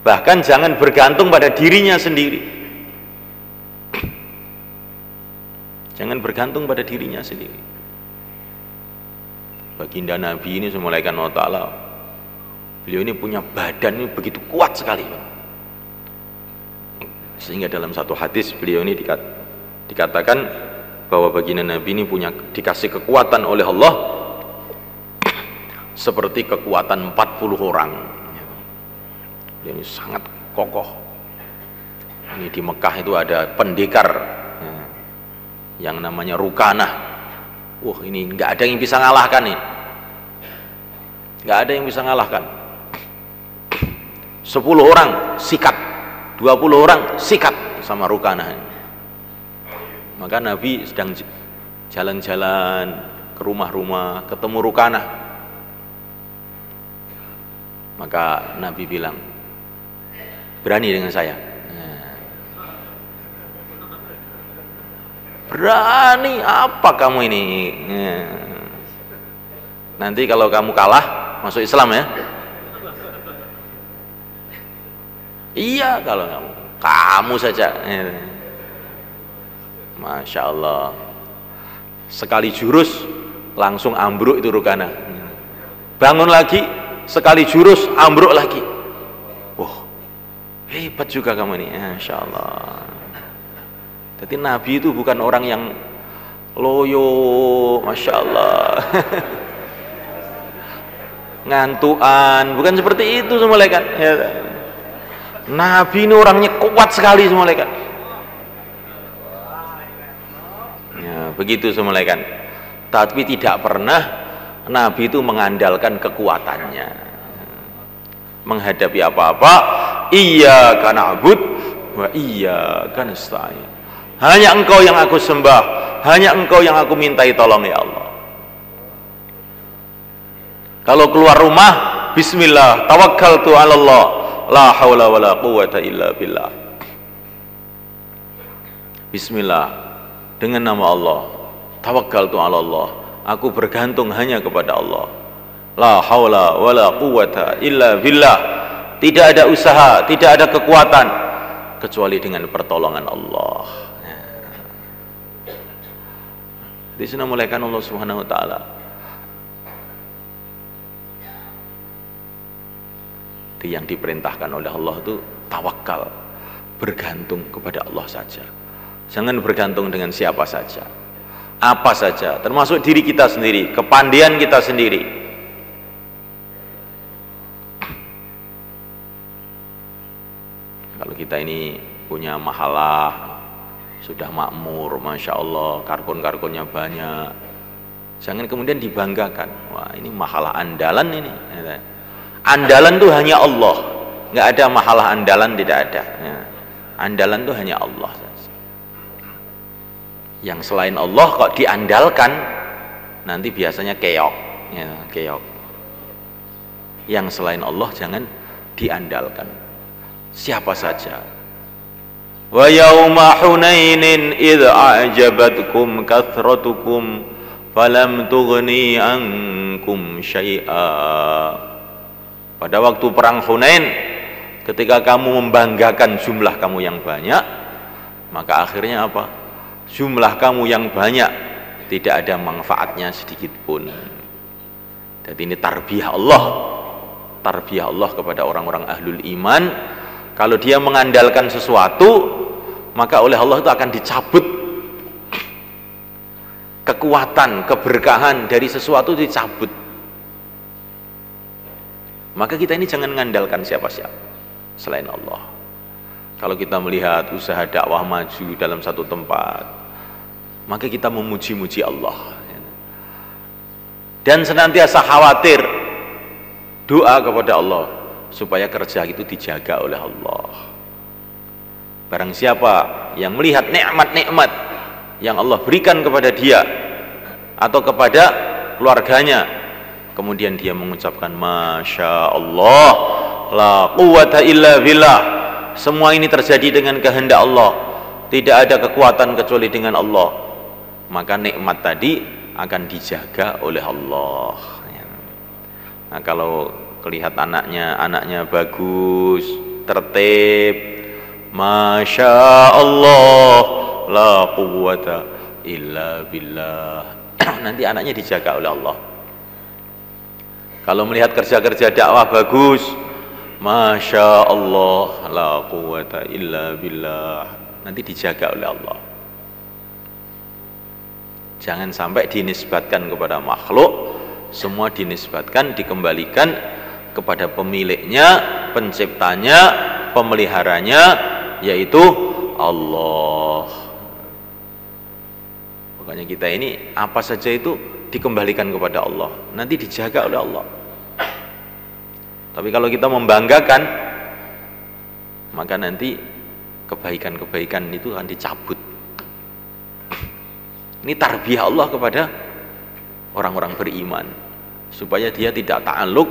Bahkan jangan bergantung pada dirinya sendiri. Jangan bergantung pada dirinya sendiri. Baginda Nabi ini semulaikan Allah Ta'ala, beliau ini punya badan ini begitu kuat sekali, sehingga dalam satu hadis beliau ini dikatakan bahwa baginda Nabi ini dikasih kekuatan oleh Allah seperti kekuatan 40 orang. Beliau ini sangat kokoh. Ini di Mekah itu ada pendekar yang namanya Rukanah. Wah, ini nggak ada yang bisa ngalahkan ini. Nggak ada yang bisa ngalahkan. 10 orang sikat, 20 orang sikat sama Rukanah. Maka Nabi sedang jalan-jalan ke rumah-rumah, ketemu Rukanah. Maka Nabi bilang, berani dengan saya? Berani apa kamu ini? Nanti kalau kamu kalah masuk Islam ya? Iya, kalau kamu saja. Masya Allah. Sekali jurus langsung ambruk itu Rukanah. Bangun lagi, sekali jurus ambruk lagi. Wah, hebat juga kamu ini. Masya Allah. Jadi Nabi itu bukan orang yang loyo, Masya Allah, ngantuan, bukan seperti itu semua malaikat. Nabi ini orangnya kuat sekali semua malaikat. Ya, begitu semua malaikat. Tapi tidak pernah Nabi itu mengandalkan kekuatannya menghadapi apa-apa. Iyyaka na'budu wa iyyaka nasta'in. Hanya Engkau yang aku sembah, hanya Engkau yang aku mintai tolong ya Allah. Kalau keluar rumah, bismillah, tawakkaltu 'ala Allah, la haula wala quwwata illa billah. Bismillah, dengan nama Allah, tawakkaltu 'ala Allah, aku bergantung hanya kepada Allah. La haula wala quwwata illa billah. Tidak ada usaha, tidak ada kekuatan kecuali dengan pertolongan Allah. Di sana mulaikan Allah Subhanahu wa taala. Yang diperintahkan oleh Allah itu tawakal, bergantung kepada Allah saja. Jangan bergantung dengan siapa saja, apa saja, termasuk diri kita sendiri, kepandaian kita sendiri. Kalau kita ini punya mahalah, sudah makmur, masya Allah, karbon-karbonnya banyak, jangan kemudian dibanggakan. Wah, ini mahalah andalan ini. Andalan itu hanya Allah, nggak ada mahalah andalan, tidak ada. Andalan itu hanya Allah. Yang selain Allah kok diandalkan, nanti biasanya keok, ya, keok. Yang selain Allah jangan diandalkan. Siapa saja. Wa yauma hunainin idh a'jabatkum kathratukum falam tughni ankum syai'a. Pada waktu perang Hunain, ketika kamu membanggakan jumlah kamu yang banyak, maka akhirnya apa? Jumlah kamu yang banyak tidak ada manfaatnya sedikit pun. Jadi ini tarbiyah Allah, tarbiyah Allah kepada orang-orang ahlul iman. Kalau dia mengandalkan sesuatu, maka oleh Allah itu akan dicabut kekuatan, keberkahan dari sesuatu, dicabut. Maka kita ini jangan mengandalkan siapa-siapa selain Allah. Kalau kita melihat usaha dakwah maju dalam satu tempat, maka kita memuji-muji Allah dan senantiasa khawatir, doa kepada Allah supaya kerja itu dijaga oleh Allah. Barang siapa yang melihat nikmat-nikmat yang Allah berikan kepada dia atau kepada keluarganya, kemudian dia mengucapkan Masya Allah, la quwwata illa billah, semua ini terjadi dengan kehendak Allah, tidak ada kekuatan kecuali dengan Allah, maka nikmat tadi akan dijaga oleh Allah. Nah, kalau lihat anaknya bagus, tertib, Masya Allah, la quwwata illa billah, nanti anaknya dijaga oleh Allah. Kalau melihat kerja-kerja dakwah bagus, Masya Allah, la quwwata illa billah, nanti dijaga oleh Allah. Jangan sampai dinisbatkan kepada makhluk, semua dinisbatkan, dikembalikan kepada pemiliknya, penciptanya, pemeliharanya, yaitu Allah. Makanya kita ini apa saja itu dikembalikan kepada Allah, nanti dijaga oleh Allah. Tapi kalau kita membanggakan, maka nanti kebaikan-kebaikan itu akan dicabut. Ini tarbiyah Allah kepada orang-orang beriman, supaya dia tidak ta'alluq,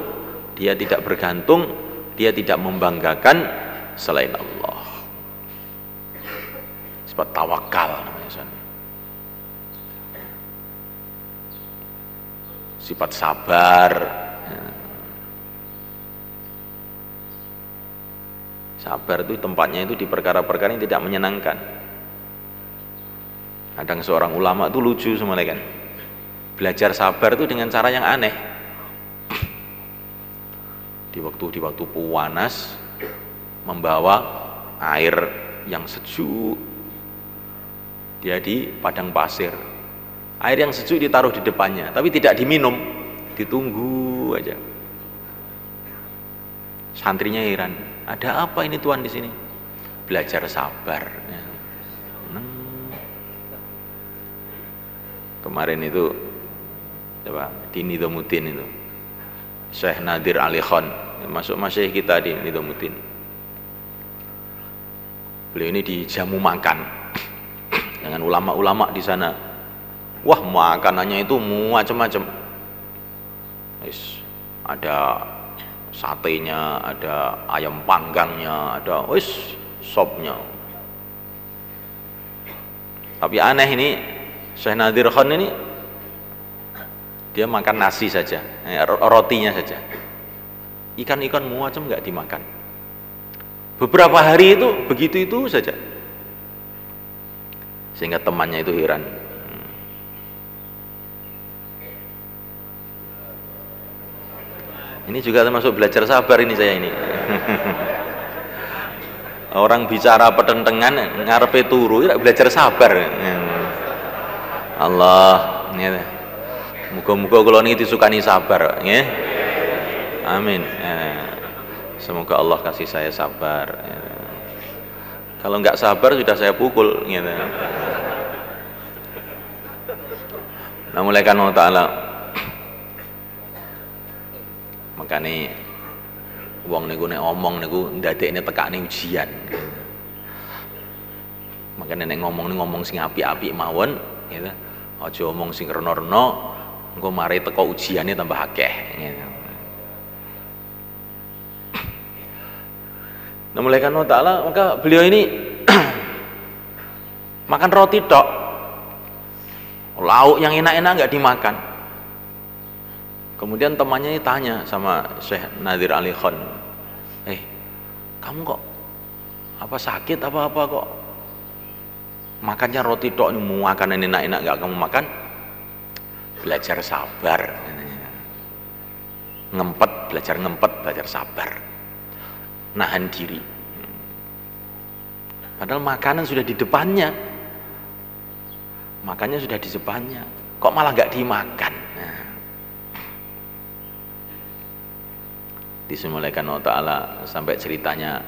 dia tidak bergantung, dia tidak membanggakan selain Allah. Sebab tawakal namanya. Sifat sabar. Sabar itu tempatnya itu di perkara-perkara yang tidak menyenangkan. Kadang seorang ulama itu lucu semuanya kan, belajar sabar itu dengan cara yang aneh. Di waktu panas, membawa air yang sejuk, dia di padang pasir, air yang sejuk ditaruh di depannya, tapi tidak diminum, ditunggu aja. Santrinya heran, ada apa ini Tuhan di sini? Belajar sabar. Kemarin itu coba di Nidomutin itu Syekh Nadir Ali Khan, masuk masyaikh kita di Nidomutin. Beliau ini dijamu makan dengan ulama-ulama di sana. Wah, makanannya itu macam-macam. Ada satenya, ada ayam panggangnya, ada sopnya. Tapi aneh ini, Syekh Nadir Khan ini dia makan nasi saja, rotinya saja. Ikan-ikan macam nggak dimakan. Beberapa hari itu begitu itu saja, sehingga temannya itu heran. Ini juga termasuk belajar sabar ini saya ini. Orang bicara petentengan ngarepe turu, ya belajar sabar. Allah, muga-muga kula niki disukani sabar, nggih. Amin. Semoga Allah kasih saya sabar. Kalau nggak sabar sudah saya pukul, gitu. Nah, mulai kan Allah Ta'ala, makanya wong niku nek omong niku ndadekne tekane ujian. Makanya nek ngomong sing apik-apik mawon, gitu. Aja omong sing rena-rena, engko mari teko ujiane tambah akeh, gitu. Nah, mulai kan Allah Ta'ala, maka beliau ini makan roti tok, lauk yang enak-enak nggak dimakan. Kemudian temannya tanya sama Syekh Nadir Ali Khan, kamu kok apa sakit apa-apa kok makannya roti tok, ini makanan enak-enak nggak kamu makan? Belajar sabar, belajar ngempet, belajar sabar, nahan diri. Padahal makanan sudah di depannya, makannya sudah di depannya, kok malah nggak dimakan. Disimulaikan Allah Ta'ala sampai ceritanya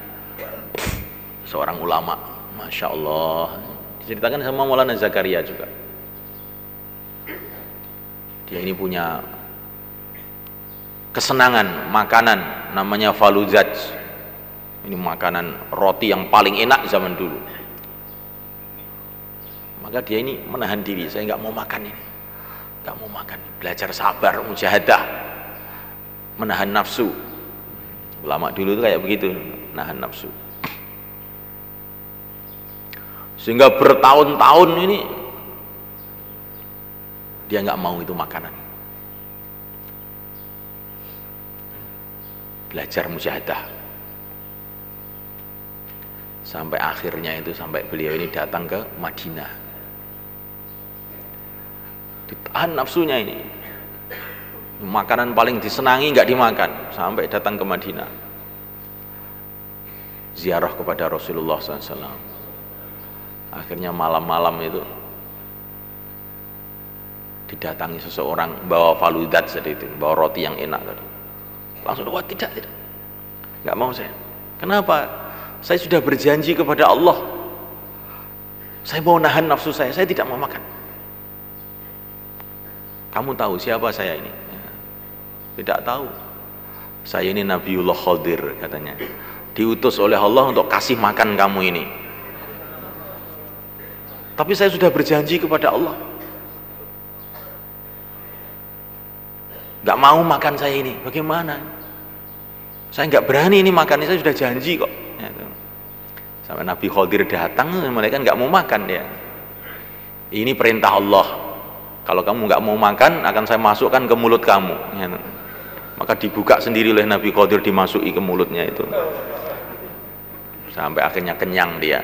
seorang ulama, Masya Allah, diceritakan sama Maulana Zakaria juga. Dia ini punya kesenangan makanan namanya faluzaj. Ini makanan roti yang paling enak zaman dulu. Maka dia ini menahan diri, saya nggak mau makan ini, nggak mau makan. Belajar sabar, mujahadah, menahan nafsu. Ulama dulu itu kayak begitu, nahan nafsu. Sehingga bertahun-tahun ini dia nggak mau itu makanan. Belajar mujahadah. Sampai akhirnya itu, sampai beliau ini datang ke Madinah. Ditahan nafsunya ini. Makanan paling disenangi nggak dimakan, sampai datang ke Madinah. Ziarah kepada Rasulullah SAW. Akhirnya malam-malam itu didatangi seseorang bawa faludat seperti itu, bawa roti yang enak tadi. Langsung, wah tidak, nggak mau saya. Kenapa? Saya sudah berjanji kepada Allah, saya mau nahan nafsu saya tidak mau makan. Kamu tahu siapa saya ini? Tidak tahu. Saya ini Nabiullah Khadir, katanya, diutus oleh Allah untuk kasih makan kamu ini. Tapi saya sudah berjanji kepada Allah, nggak mau makan saya ini. Bagaimana? Saya nggak berani ini makan, saya sudah janji kok. Sampai Nabi Khadir datang, mereka nggak mau makan dia. Ini perintah Allah. Kalau kamu nggak mau makan, akan saya masukkan ke mulut kamu. Maka dibuka sendiri oleh Nabi Khadir, dimasuki ke mulutnya itu. Sampai akhirnya kenyang dia.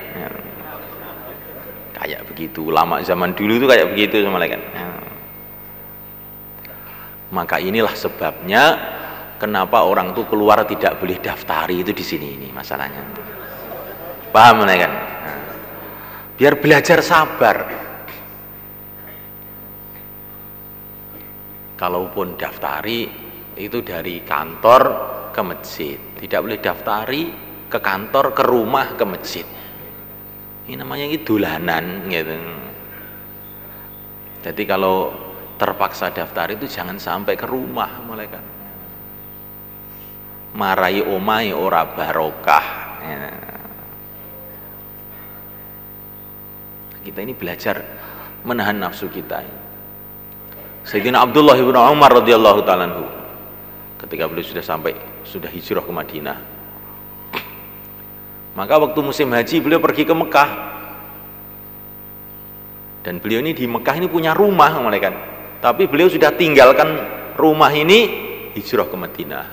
Kayak begitu. Ulama zaman dulu itu kayak begitu sama mereka. Maka inilah sebabnya kenapa orang tuh keluar tidak boleh daftari, itu di sini ini masalahnya. Paham kan? Biar belajar sabar. Kalaupun daftari itu dari kantor ke masjid, tidak boleh daftari ke kantor, ke rumah, ke masjid. Ini namanya dolanan gitu. Jadi kalau terpaksa daftar itu jangan sampai ke rumah, malaikat. Marai omai ora barokah. Kita ini belajar menahan nafsu kita. Sayyidina Abdullah bin Umar radhiyallahu ta'ala anhu, ketika beliau sudah hijrah ke Madinah, maka waktu musim haji beliau pergi ke Mekah. Dan beliau ini di Mekah ini punya rumah, malaikat. Tapi beliau sudah tinggalkan rumah ini, hijrah ke Madinah.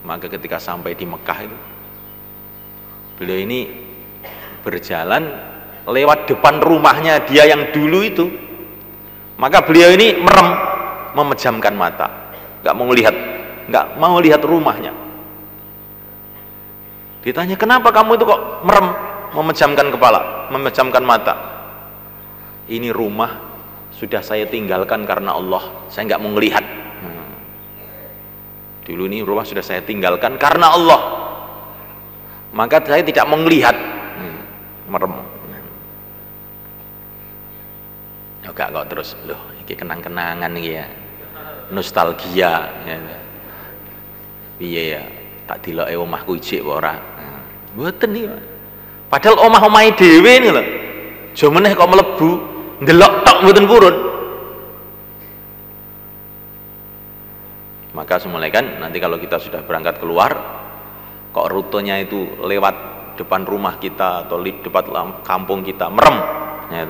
Maka ketika sampai di Mekah itu, beliau ini berjalan lewat depan rumahnya dia yang dulu itu. Maka beliau ini merem, memejamkan mata, nggak mau lihat rumahnya. Ditanya, kenapa kamu itu kok merem, memejamkan kepala, memejamkan mata? Ini rumah sudah saya tinggalkan karena Allah, saya nggak mau melihat. Dulu ini rumah sudah saya tinggalkan karena Allah, maka saya tidak mau melihat. Merem. Enggak kok terus, loh ini kenang-kenangan ya, nostalgia ya. Iya ya, tak diloke omahku ijik ora. Mboten iki. Padahal omah-omahe dhewe ini lho. Jo meneh kok mlebu, ndelok tok mboten purun. Maka semulaikan nanti kalau kita sudah berangkat keluar, kok rutenya itu lewat depan rumah kita atau depan kampung kita, merem ya.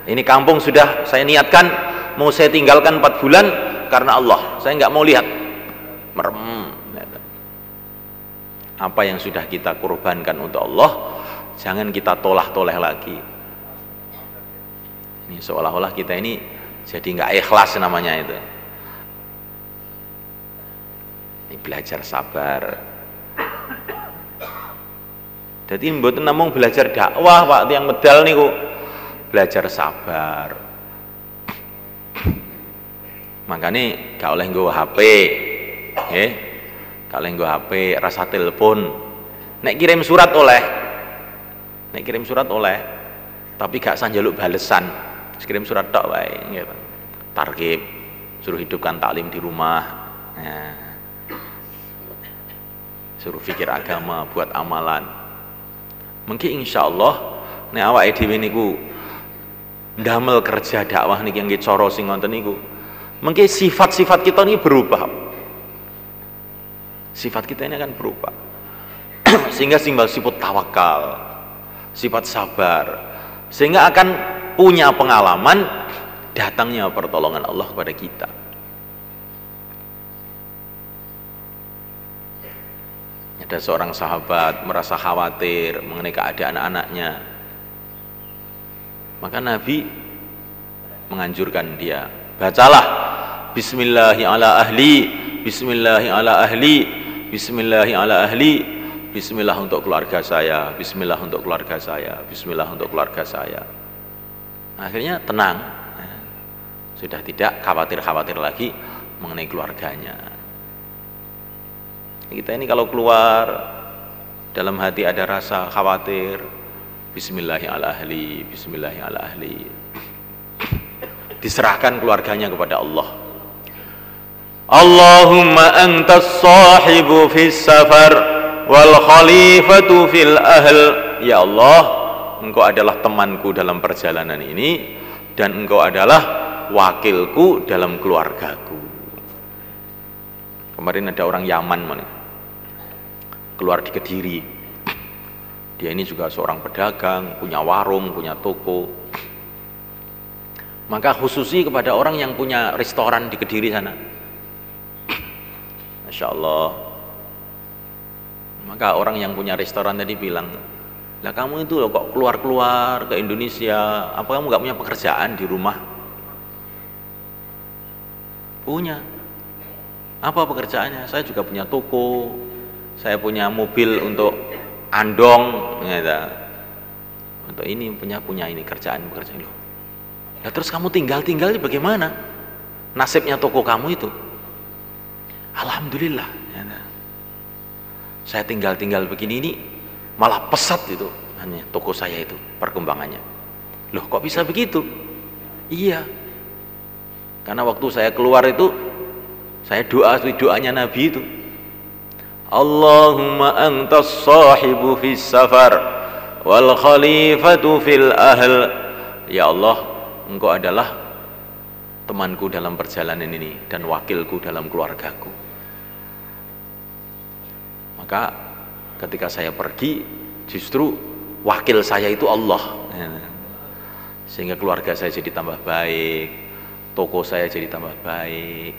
Ini kampung sudah saya niatkan mau saya tinggalkan 4 bulan karena Allah, saya nggak mau lihat, merem. Apa yang sudah kita korbankan untuk Allah, jangan kita tolah-toleh lagi. Ini seolah-olah kita ini jadi nggak ikhlas namanya itu. Ini belajar sabar. Jadi mboten namung belajar dakwah Pak tiyang medal niku, belajar sabar. Makanya gak oleh nggawa HP, nggih. Gak oleh nggawa HP, rasa telepon. Nek kirim surat oleh. Nek kirim surat oleh, tapi gak usah njaluk balesan. Kirim surat tok wae, nggih. Targhib, suruh hidupkan taklim di rumah. Nah. Suruh fikir agama, buat amalan. Mungkin insyaallah nek awake dhewe niku ndamel kerja dakwah niki nggih cara sing ngoten niku, mungkin sifat-sifat kita ini berubah. Sifat kita ini akan berubah. Sehingga sifat tawakal, sifat sabar, sehingga akan punya pengalaman datangnya pertolongan Allah kepada kita. Ada seorang sahabat merasa khawatir mengenai keadaan anaknya, maka Nabi menganjurkan dia, bacalah Bismillahi ala ahli, Bismillahi ala ahli, Bismillahi ala ahli, Bismillah untuk keluarga saya, Bismillah untuk keluarga saya, Bismillah untuk keluarga saya. Akhirnya tenang, sudah tidak khawatir-khawatir lagi mengenai keluarganya. Kita ini kalau keluar dalam hati ada rasa khawatir, Bismillahi ala ahli, Bismillahi ala ahli, diserahkan keluarganya kepada Allah. Allahumma antas sahibu fis safar wal khalifatu fil ahl. Ya Allah, Engkau adalah temanku dalam perjalanan ini dan Engkau adalah wakilku dalam keluargaku. Kemarin ada orang Yaman keluar di Kediri. Dia ini juga seorang pedagang, punya warung, punya toko. Maka khususi kepada orang yang punya restoran di Kediri sana. Masya Allah. Maka orang yang punya restoran tadi bilang, lah kamu itu loh kok keluar-keluar ke Indonesia, apa kamu gak punya pekerjaan di rumah? Punya. Apa pekerjaannya? Saya juga punya toko, saya punya mobil untuk andong, ya, untuk ini punya ini pekerjaan loh. Nah, terus kamu tinggal bagaimana? Nasibnya toko kamu itu? Alhamdulillah, ya, saya tinggal begini ini malah pesat itu, hanya toko saya itu perkembangannya. Loh, kok bisa begitu? Iya, karena waktu saya keluar itu saya doanya Nabi itu, Allahumma antas sahibu fis safar wal khalifatu fil ahl. Ya Allah, Engkau adalah temanku dalam perjalanan ini dan wakilku dalam keluargaku. Maka ketika saya pergi, justru wakil saya itu Allah, sehingga keluarga saya jadi tambah baik, toko saya jadi tambah baik.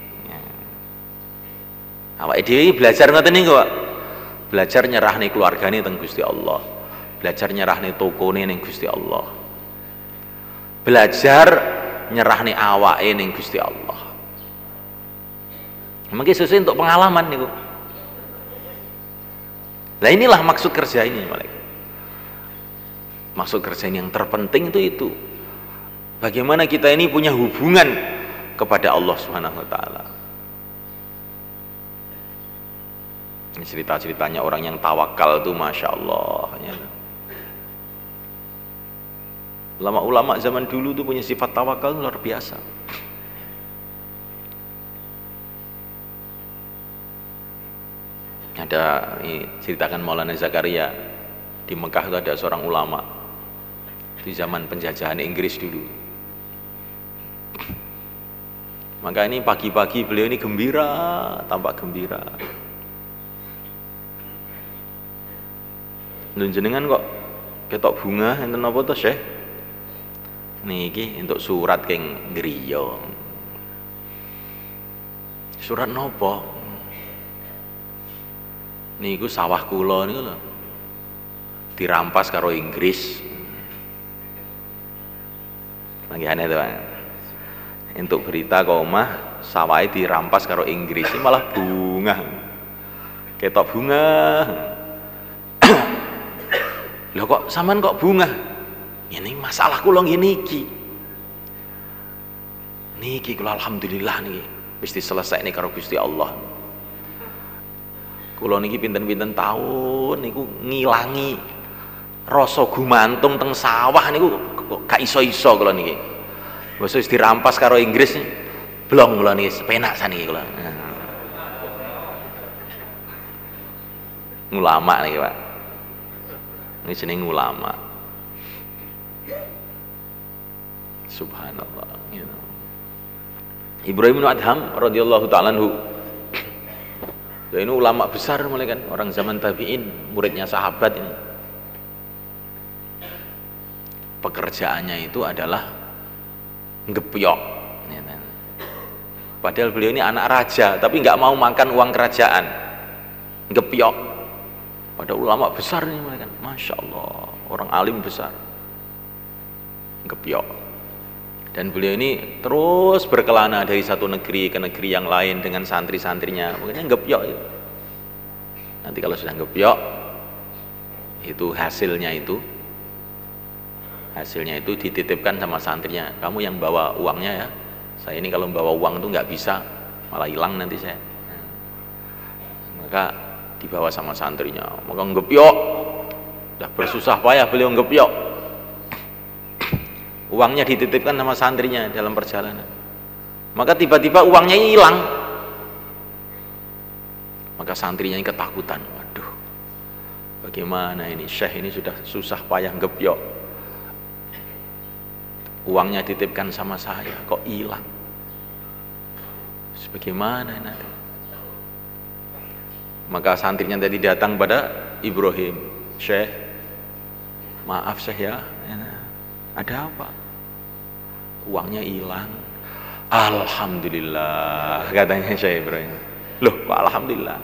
Awake dhewe belajar ngoten niku, Pak. Belajar nyerahne keluargane teng Gusti Allah, belajar nyerahne tokone ning Gusti Allah, belajar nyerahne awake ning Gusti Allah. Mungkin sesuai untuk pengalaman niku. Nah inilah maksud kerja ini, malaikat. Maksud kerja ini yang terpenting itu. Bagaimana kita ini punya hubungan kepada Allah Subhanahu wa taala. Ini cerita-ceritanya orang yang tawakal itu Masya Allah ya. Ulama-ulama zaman dulu tuh punya sifat tawakal luar biasa. Ada ini ceritakan Maulana Zakaria, di Mekah itu ada seorang ulama di zaman penjajahan Inggris dulu. Maka ini pagi-pagi beliau ini gembira, tampak gembira. Lho jenengan kok ketok bunga enten napa to, Syekh? Niki entuk surat keng griya. Surat napa? Niku sawah kula niku lho. Dirampas karo Inggris. Lagi aneh to, Pak. Entuk berita ke omah sawahe dirampas karo Inggris, ini malah bunga. Ketok bunga. Lho kok sampean kok bunga? Ini masalah kula ngene iki. Niki kula alhamdulillah niki wis diselesaikan karo Gusti Allah. Kula niki pinten-pinten taun niku ngilangi rasa gumantung teng sawah niku kok gak iso-iso kula niki. Wis dirampas karo Inggris blong kula niki sepenak saniki kula. Ulama niki, Pak. Ini jeneng ulama. Subhanallah, you know. Ibrahim bin Adham radhiyallahu ta'ala anhu. Ini ulama besar mulai kan, orang zaman tabi'in, muridnya sahabat ini. Pekerjaannya itu adalah ngepyok. Padahal beliau ini anak raja, tapi nggak mau makan uang kerajaan. Ngepyok. Pada ulama besar ini mulai kan, Masya Allah, orang alim besar. Ngepyok. Dan beliau ini terus berkelana dari satu negeri ke negeri yang lain dengan santri-santrinya. Mungkin ngepyok itu. Nanti kalau sudah ngepyok, itu hasilnya itu dititipkan sama santrinya. Kamu yang bawa uangnya ya. Saya ini kalau bawa uang itu nggak bisa, malah hilang nanti saya. Maka dibawa sama santrinya. Maka ngepyok. Udah bersusah payah beliau ngepyok. Uangnya dititipkan sama santrinya dalam perjalanan. Maka tiba-tiba uangnya hilang. Maka santrinya ini ketakutan. Waduh, bagaimana ini? Syekh ini sudah susah payah ngepyok. Uangnya dititipkan sama saya, kok hilang? Bagaimana nanti? Maka santrinya tadi datang pada Ibrahim. Syekh, maaf Syekh ya. Ada apa? Uangnya hilang. Alhamdulillah, katanya Syekh Ibrahim. Loh, kok alhamdulillah?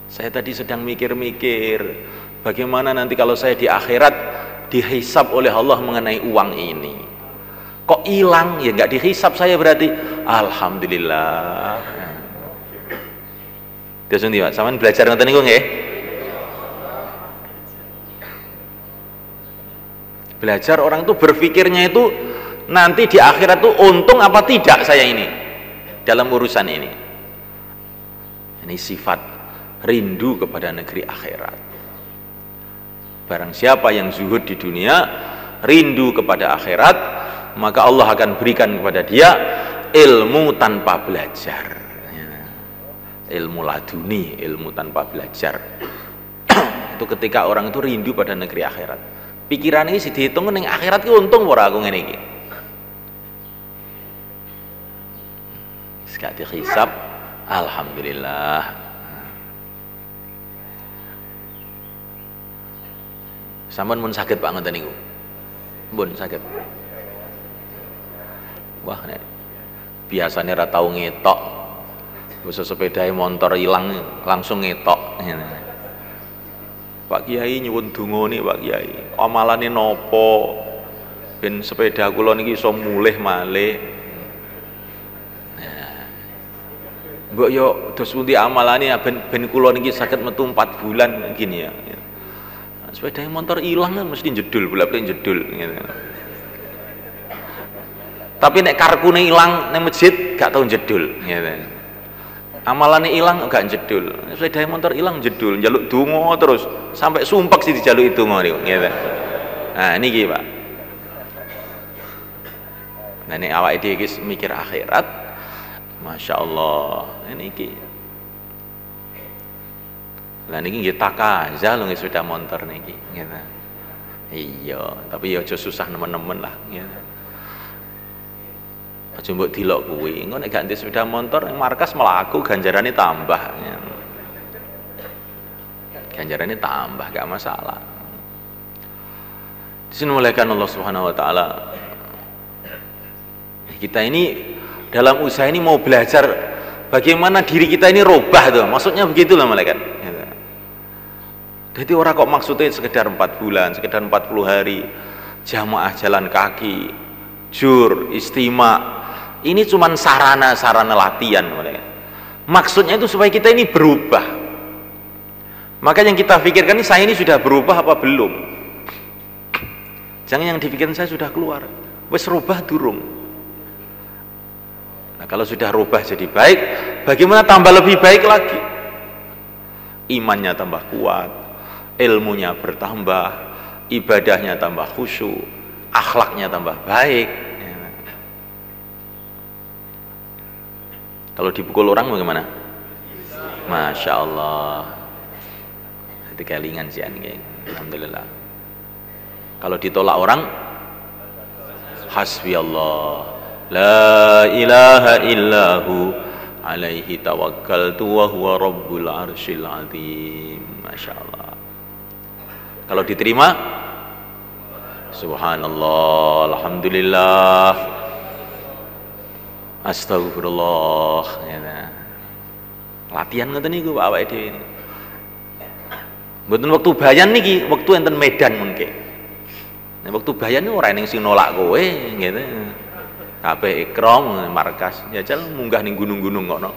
Saya tadi sedang mikir-mikir bagaimana nanti kalau saya di akhirat dihisab oleh Allah mengenai uang ini. Kok hilang? Ya nggak dihisab saya berarti. Alhamdulillah. Terus nanti Pak, sampean belajar ngoten niku nggih? Belajar orang itu berpikirnya itu nanti di akhirat itu untung apa tidak saya ini dalam urusan ini. Ini sifat rindu kepada negeri akhirat. Barang siapa yang zuhud di dunia, rindu kepada akhirat, maka Allah akan berikan kepada dia ilmu tanpa belajar. Ilmu laduni, ilmu tanpa belajar. itu ketika orang itu rindu pada negeri akhirat. Pikiran ini dihitung ning akhirat ki untung ora aku ngene iki. Wis gak dihisab, alhamdulillah. Sampun mun saged Pak ngoten niku. Mun saged. Wah, nek biasane ra tau ngetok. Wis sepedahe motor ilang langsung ngetok. Pak Kiai nyuwun donga nih Pak Kiai. Amalane napa? Ben sepeda kula niki iso mulih malih. Nah. Mbok yo dos pundi amalane ben kula niki saged metu 4 bulan gini ya. Sepeda motor ilang kan mesti jedul, bolak-balik jedul gitu. Tapi nek karkune ilang ning masjid gak tau jedul gitu. Amalane ilang gak jedul. Sepeda motor ilang jedul, njaluk donga terus sampai sumpek sih dijaluki donga niku gitu. Nah niki Pak. Nah nek awake dhewe iki mikir akhirat, Masya Allah niki. Lah niki nggih takazah lho sepeda motor niki gitu. Iya, tapi ya aja susah nemen-nemen lah gitu. Aja mbok dilok kuwi. Engko nek ganti sepeda motor yang markas mlaku ganjarane tambah. Gitu. Ganjarane tambah gak masalah. Disinimuliakan Allah Subhanahu wa taala. Kita ini dalam usaha ini mau belajar bagaimana diri kita ini robah tuh. Maksudnya begitulah malaikat. Gitu. Jadi orang kok maksudnya sekedar 4 bulan, sekedar 40 hari jamaah jalan kaki, jur, istima. Ini cuman sarana-sarana latihan. Maksudnya itu supaya kita ini berubah. Maka yang kita pikirkan ini saya ini sudah berubah apa belum? Jangan yang dipikirkan saya sudah keluar. Wes rubah durung. Nah, kalau sudah rubah jadi baik, bagaimana tambah lebih baik lagi? Imannya tambah kuat, ilmunya bertambah, ibadahnya tambah khusyuk, akhlaknya tambah baik. Kalau dipukul orang bagaimana? Masya Allah. Itu kelingan sih ini. Alhamdulillah. Kalau ditolak orang, hasbi Allah, la ilaha illahu, alaihi tawakkaltu wa huwa rabbul arsyil azim. Masya Allah. Kalau diterima, subhanallah, alhamdulillah, astagfirullah ya. Latihan ngoten niku Pak awake dhewe ini. Mboten wektu bayan niki, wektu enten medan mungkin. Nek wektu bayan ora ning sing nolak kowe gitu. Kabeh ikram markas jajal munggah ning gunung-gunung kok no.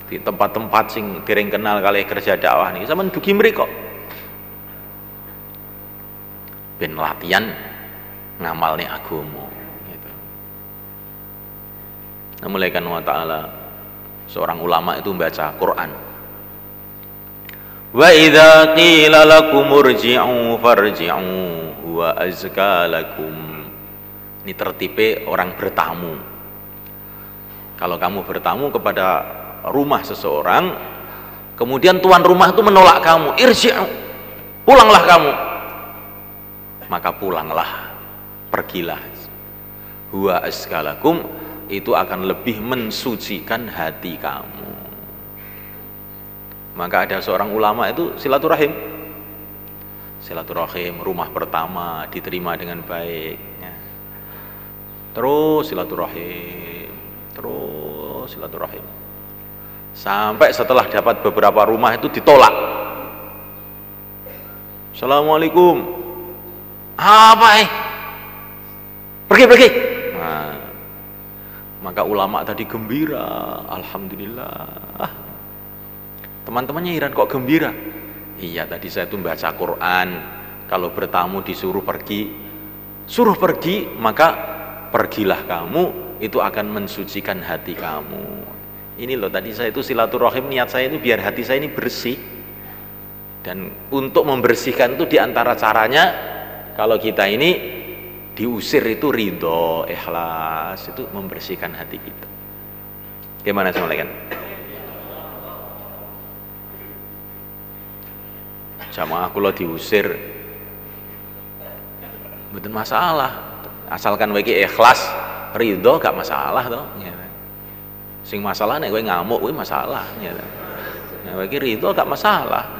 Di tempat-tempat sing dereng kenal kali kerja dakwah niki sampean dugi mriko. Ben latihan ngamalne agama. Mulaikan wa ta'ala seorang ulama itu membaca Quran. Wa idza qila lakum urji'u farji'u huwa azka lakum. Ini tertipe orang bertamu. Kalau kamu bertamu kepada rumah seseorang, kemudian tuan rumah itu menolak kamu, irji'u, pulanglah kamu. Maka pulanglah, pergilah. Huwa azka lakum, itu akan lebih mensucikan hati kamu. Maka ada seorang ulama itu silaturahim, rumah pertama diterima dengan baik ya. Terus silaturahim sampai setelah dapat beberapa rumah itu ditolak. Assalamualaikum, apa pergi. Nah, maka ulama tadi gembira, alhamdulillah. Teman-temannya heran kok gembira. Iya, tadi saya tuh baca Quran, kalau bertamu disuruh pergi, suruh pergi, maka pergilah kamu, itu akan mensucikan hati kamu. Ini loh tadi saya itu silaturahim, niat saya itu biar hati saya ini bersih. Dan untuk membersihkan itu diantara caranya, kalau kita ini diusir itu ridho, ikhlas, itu membersihkan hati kita. Gimana semuanya kan? jamaah kula diusir, mboten masalah, asalkan kowe iki ikhlas ridho gak masalah toh. Sing masalah nek kowe ngamuk kuwi masalah. Nek kowe iki ridho gak masalah.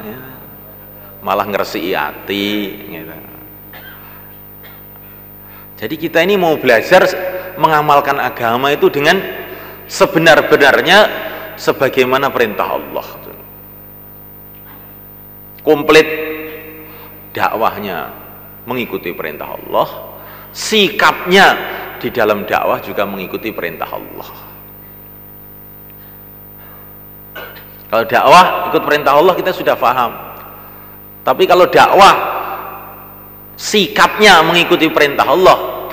Malah ngresiki ati. Jadi kita ini mau belajar mengamalkan agama itu dengan sebenar-benarnya sebagaimana perintah Allah. Komplit dakwahnya mengikuti perintah Allah, sikapnya di dalam dakwah juga mengikuti perintah Allah. Kalau dakwah ikut perintah Allah kita sudah paham. Tapi kalau dakwah sikapnya mengikuti perintah Allah,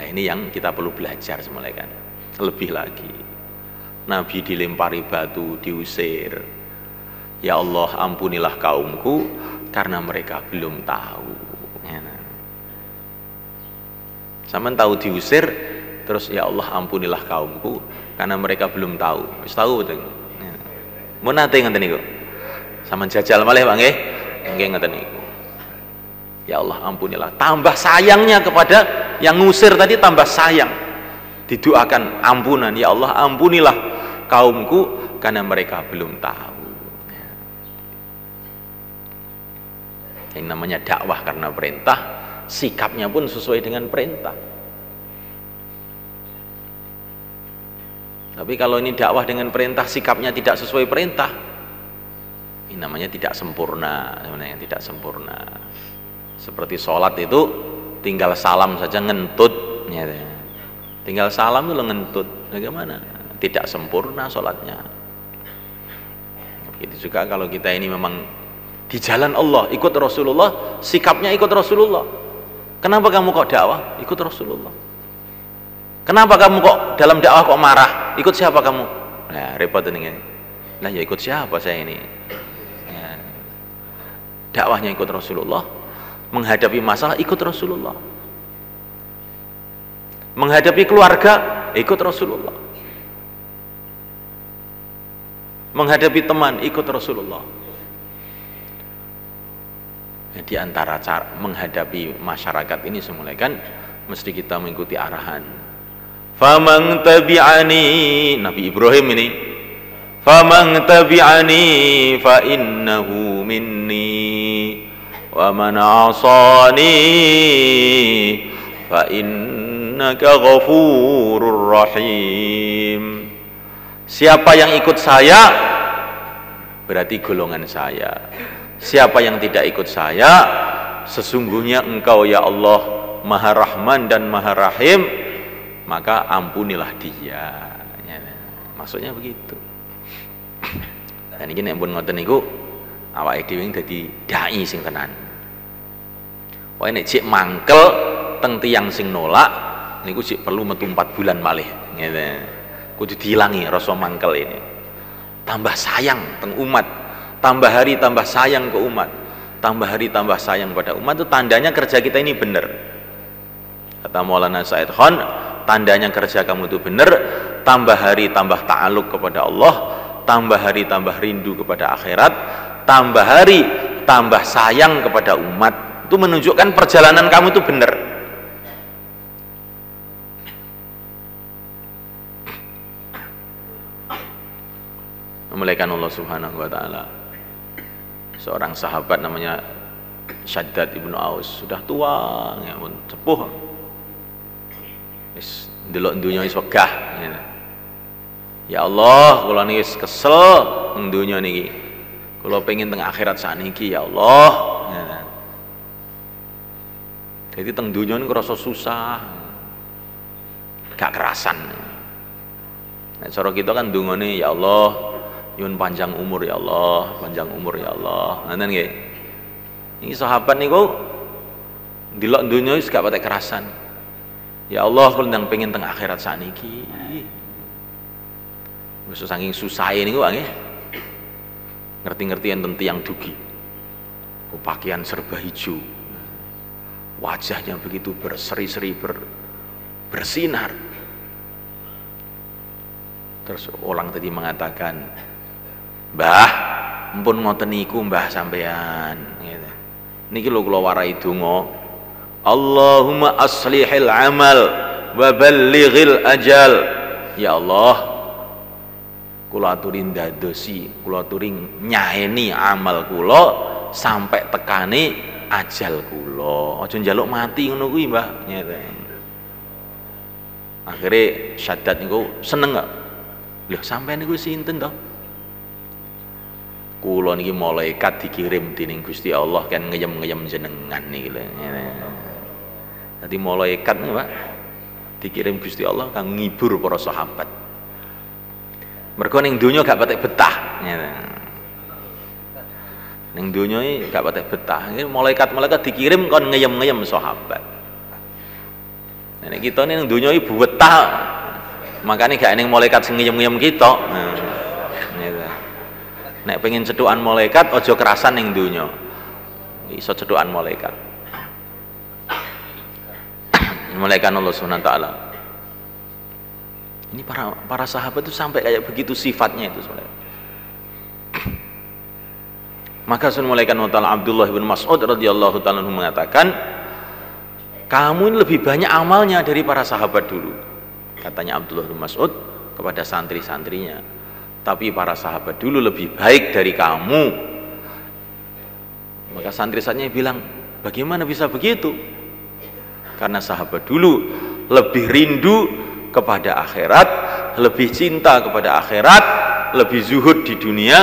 nah ini yang kita perlu belajar semula kan. Lebih lagi, Nabi dilempari batu, diusir. Ya Allah, ampunilah kaumku karena mereka belum tahu. Sampeyan tahu diusir, terus ya Allah ampunilah kaumku karena mereka belum tahu. Wis tahu betul. Mun nate ngoten niku. Sampeyan jajal malih Pak nggih. Nggih ngoten niku. Ya Allah ampunilah. Tambah sayangnya kepada yang ngusir tadi, tambah sayang. Didoakan ampunan, ya Allah ampunilah kaumku karena mereka belum tahu. Yang namanya dakwah karena perintah, sikapnya pun sesuai dengan perintah. Tapi kalau ini dakwah dengan perintah, sikapnya tidak sesuai perintah, ini namanya tidak sempurna, sebenarnya tidak sempurna. Seperti sholat itu tinggal salam saja ngentut, tinggal salam itu ngentut, bagaimana? Tidak sempurna sholatnya. Begitu juga kalau kita ini memang di jalan Allah, ikut Rasulullah, sikapnya ikut Rasulullah. Kenapa kamu kok dakwah? Ikut Rasulullah. Kenapa kamu kok dalam dakwah kok marah? Ikut siapa kamu? Nah, repot ini. Nah, ya ikut siapa saya ini? Ya. Dakwahnya ikut Rasulullah, menghadapi masalah ikut Rasulullah. Menghadapi keluarga ikut Rasulullah. Menghadapi teman ikut Rasulullah. Di antara cara menghadapi masyarakat ini semula kan mesti kita mengikuti arahan. Faman tabi'ani, Nabi Ibrahim ini, faman tabi'ani fa innahu minni wa man 'asani fa innaka ghafurur rahim. Siapa yang ikut saya berarti golongan saya. Siapa yang tidak ikut saya, sesungguhnya engkau ya Allah Maha Rahman dan Maha Rahim, maka ampunilah dia. Maksudnya begitu. Dan ini nek pun ngoten niku awake dhewe dadi dai sing tenan. Wae nek cek mangkel teng tiyang sing nolak niku cek perlu metu 4 bulan malih. Ngene. Kudu diilangi rasa mangkel ini. Tambah sayang teng umat. Tambah hari tambah sayang ke umat, tambah hari tambah sayang pada umat, itu tandanya kerja kita ini benar. Kata Maulana Said Khan, tandanya kerja kamu itu benar. Tambah hari tambah ta'aluk kepada Allah, tambah hari tambah rindu kepada akhirat, tambah hari tambah sayang kepada umat. Itu menunjukkan perjalanan kamu itu benar. Memuliakan Allah Subhanahu wa taala. Seorang sahabat namanya Syaddad ibnu Aus, sudah tua, ya pun sepuh, wis ndelok dunya wis wegah. Ya Allah, kula niki wis kesel ning dunya niki. Kula pengen teng akhirat sakniki ya Allah. Jadi teng dunya niku rasa susah, gak kerasan. Nah, cara kita kan dungane ya Allah, nyuwun panjang umur ya Allah, panjang umur ya Allah. Ngoten nggih. Iki sahabat niku ndelok donya wis gak patek kerasan. Ya Allah, kula ndang pengen teng akhirat sakniki. Wis saking susahe niku nggih. Ngerti-ngerti enten tiyang dugi. Pakaian serba hijau. Wajahnya begitu berseri-seri bersinar. Terus orang tadi mengatakan, "Mbah, mpun ngoten niku Mbah sampean gitu. Niki lho kula warai donga, Allahumma aslihil amal wa ballighil ajal. Ya Allah, kula aturi ndadosi, kula aturi nyaeni amal kula sampai tekane ajal kula. Aja njaluk mati ngono kuwi, Mbah. Akhirnya Syaddad niku seneng kok. Lho sampean niku sinten to? Kula niki malaikat dikirim dening Gusti Allah kan ngeyem-ngeyem jenengan niki lho. Dadi malaikat niku, Pak, dikirim Gusti Allah kang ngibur para sahabat. Mergo ning donya gak patek betah. Ning donya iki gak patek betah. Malaikat-malaikat dikirim kon ngeyem-ngeyem sahabat. Nek kita ning donya iki betah. Makane gak ning malaikat sing ngeyem-ngeyem kita. Nek pengen cedukan malaikat aja kerasan ning donya. Iso cedukan malaikat. Malaikat Allah Subhanahu wa taala. Ini para sahabat itu sampai kayak begitu sifatnya itu sebenarnya. Maka sun malaikat Allah Abdullah bin Mas'ud radhiyallahu taala mengatakan, kamu ini lebih banyak amalnya dari para sahabat dulu. Katanya Abdullah bin Mas'ud kepada santri-santrinya. Tapi para sahabat dulu lebih baik dari kamu. Maka santri-santrinya bilang, bagaimana bisa begitu? Karena sahabat dulu lebih rindu kepada akhirat, lebih cinta kepada akhirat, lebih zuhud di dunia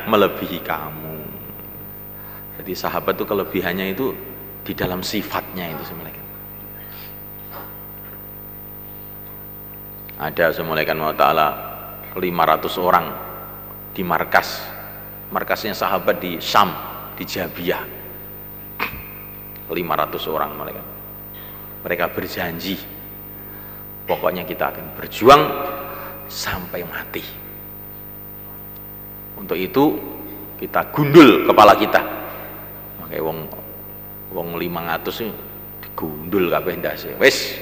melebihi kamu. Jadi sahabat itu kelebihannya itu di dalam sifatnya itu sebenarnya. Ada semulaikan Allah Ta'ala 500 orang di markasnya sahabat di Syam, di Jabiyah. 500 orang mereka berjanji, pokoknya kita akan berjuang sampai mati. Untuk itu kita gundul kepala kita. Makanya wong 500 ini digundul kabeh ndase. Wis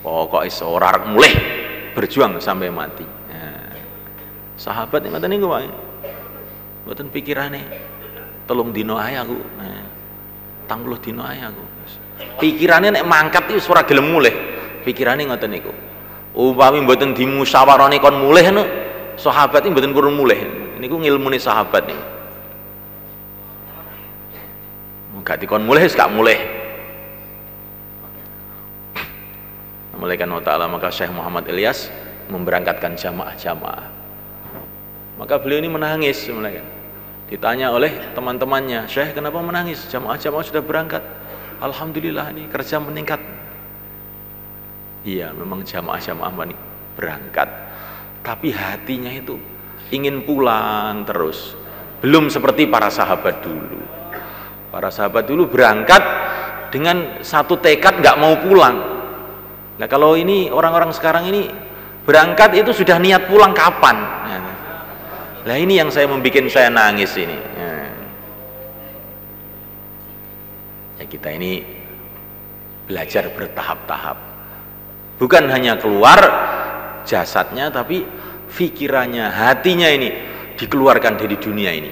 pokoke ora arep mulih berjuang sampai mati. Sahabat yang ngoten niku wae. Mboten pikirane telung dina ae aku. 30 dina ae aku. Pikirane nek mangkat iki ora gelem mulih. Pikirane ngoten niku. Upami mboten dimusyawarahne kon mulih no, sahabat iki mboten kurun mulih. Niku ngilmune sahabat niku. Gak dikon mulih wis gak mulih. Malaikat Allah Ta'ala maka Syekh Muhammad Ilyas memberangkatkan jamaah-jamaah. Maka beliau ini menangis, ditanya oleh teman-temannya, Syekh kenapa menangis? Jamaah-jamaah sudah berangkat. Alhamdulillah ini kerja meningkat. Iya, memang jamaah-jamaah berangkat, tapi hatinya itu ingin pulang terus. Belum seperti para sahabat dulu. Para sahabat dulu berangkat dengan satu tekad nggak mau pulang. Nah kalau ini orang-orang sekarang ini berangkat itu sudah niat pulang kapan? Nah ini yang membuat saya nangis ini. Ya kita ini belajar bertahap-tahap. Bukan hanya keluar jasadnya, tapi pikirannya, hatinya ini dikeluarkan dari dunia ini.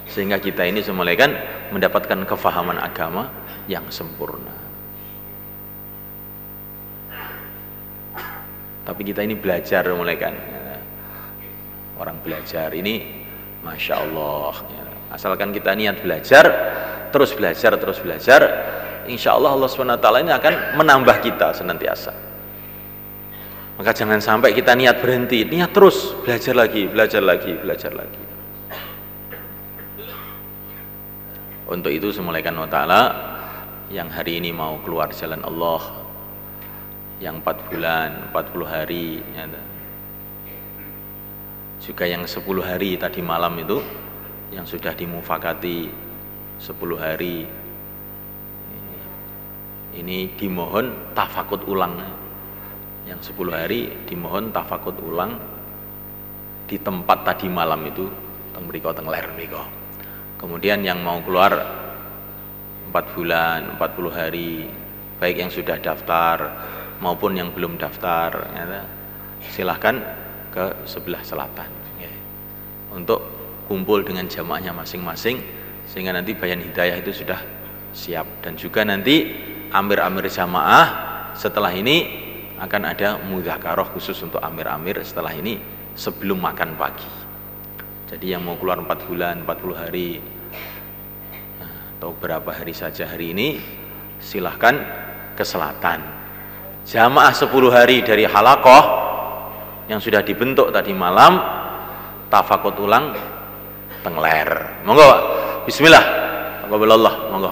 Sehingga kita ini semulaikan mendapatkan kefahaman agama yang sempurna. Tapi kita ini belajar mulaikan. Orang belajar ini Masya Allah ya. Asalkan kita niat belajar, terus belajar, insya Allah Allah SWT ini akan menambah kita senantiasa. Maka jangan sampai kita niat berhenti, niat terus belajar lagi. Untuk itu semulaikan Allah Ta'ala yang hari ini mau keluar jalan Allah, yang 4 bulan, 40 hari ya. Juga yang 10 hari tadi malam itu yang sudah dimufakati 10 hari ini dimohon tafakut ulang. Yang 10 hari dimohon tafakut ulang di tempat tadi malam itu teng mriko teng ler mriko. Kemudian yang mau keluar 4 bulan 40 hari, baik yang sudah daftar maupun yang belum daftar ya, silahkan ke sebelah selatan ya, untuk kumpul dengan jamaahnya masing-masing, sehingga nanti bayan hidayah itu sudah siap. Dan juga nanti amir-amir jamaah setelah ini akan ada mudzakarah khusus untuk amir-amir setelah ini sebelum makan pagi. Jadi yang mau keluar 4 bulan, 40 hari atau berapa hari saja hari ini, silahkan ke selatan. Jamaah 10 hari dari halaqah yang sudah dibentuk tadi malam, tafakut ulang tengler. Monggo Pak. Bismillah. Alhamdulillah, monggo.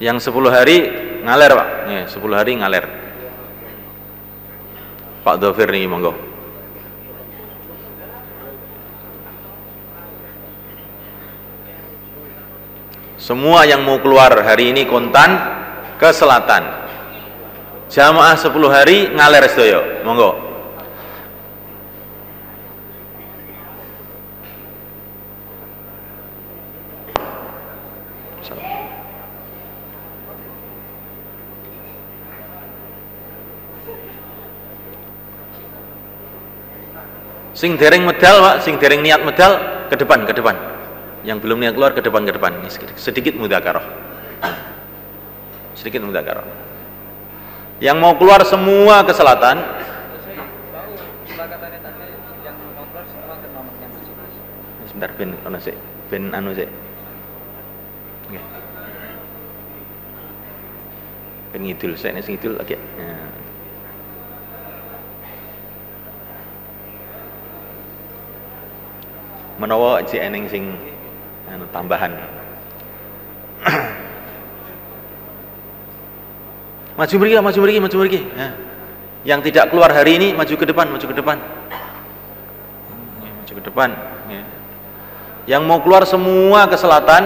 Yang 10 hari ngaler Pak. Nih, 10 hari ngaler. Pak Dhafir nih, monggo. Semua yang mau keluar hari ini kontan ke selatan. Jamaah 10 hari ngaler sedaya. Monggo. Sing dereng medal Pak, sing dereng niat medal ke depan, ke depan. Yang belum niat keluar ke depan, ke depan. Ini sedikit mudzakarah. Sedikit mudzakarah. Yang mau keluar semua ke selatan. Sebentar ben ono sik, ben anu sik. Nggih. Ben ngidul, saya sing ngidul lagi. Nah. Menawa jek eneng sing anu tambahan. Maju mriki, maju mriki, maju mriki. Nah. Yang tidak keluar hari ini maju ke depan, maju ke depan. Maju ke depan. Yang mau keluar semua ke selatan.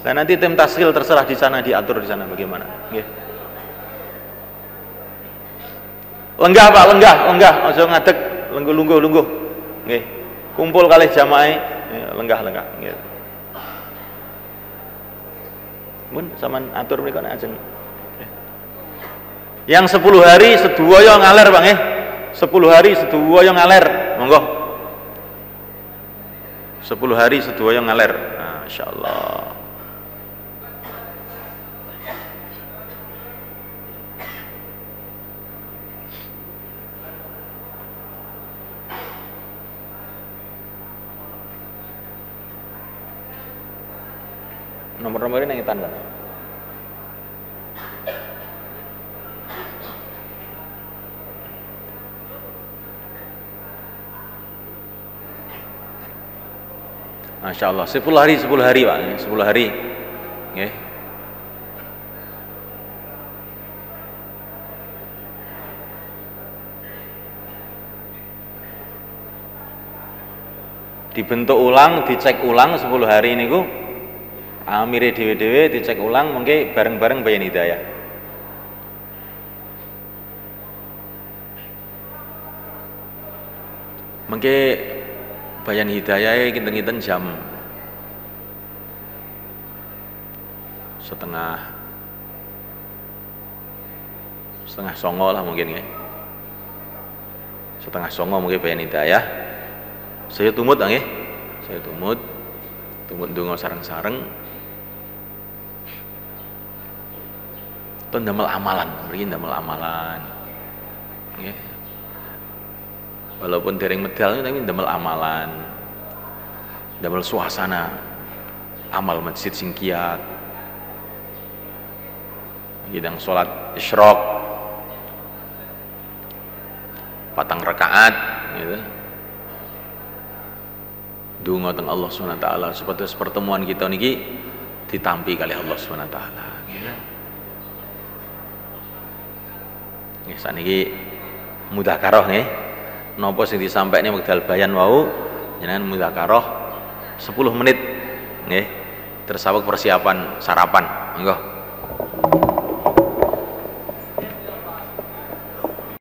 Dan nanti tim tasqil terserah di sana, diatur di sana bagaimana. Nggih. Lenggah Pak, lenggah, lenggah, aja ngadeg, lungguh, lungguh. Nggih. Kumpul kali jamaah, lenggah, lenggah. Nggih. Mun sampean atur mriku nek ajeng. Yang 10 hari sedaya ngaler Bang nggih. 10 hari sedaya ngaler. Monggo. 10 hari sedaya ngaler. Masyaallah. Nomor-nomor ini yang tanda. Masya Allah, 10 hari Pak, 10 hari. Okay. Dibentuk ulang, dicek ulang 10 hari ini ku. Amire dhewe-dhewe dicek ulang, mungkin bareng-bareng bayan hidayah. Mungkin bayan hidayah kinten-kinten jam setengah songo lah mungkin ya. Setengah songo mungkin bayan hidayah. Saya tumut nggih. Saya tumut ndonga sareng-sareng. Ndamel amalan, mriki ndamel amalan. Nggih. Walaupun dereng medal tapi ndamel amalan. Ndamel suasana amal masjid sing kiat. Ngidang salat isyraq 4 rakaat gitu. Donga teng Allah Subhanahu wa taala supados pertemuan kita niki ditampi kali Allah Subhanahu wa taala gitu. Nggih saniki mudzakarah nggih. Napa sing disampaikne wekdal bayan wau jenengan mudzakarah 10 menit nggih. Tersaweg persiapan sarapan. Monggo.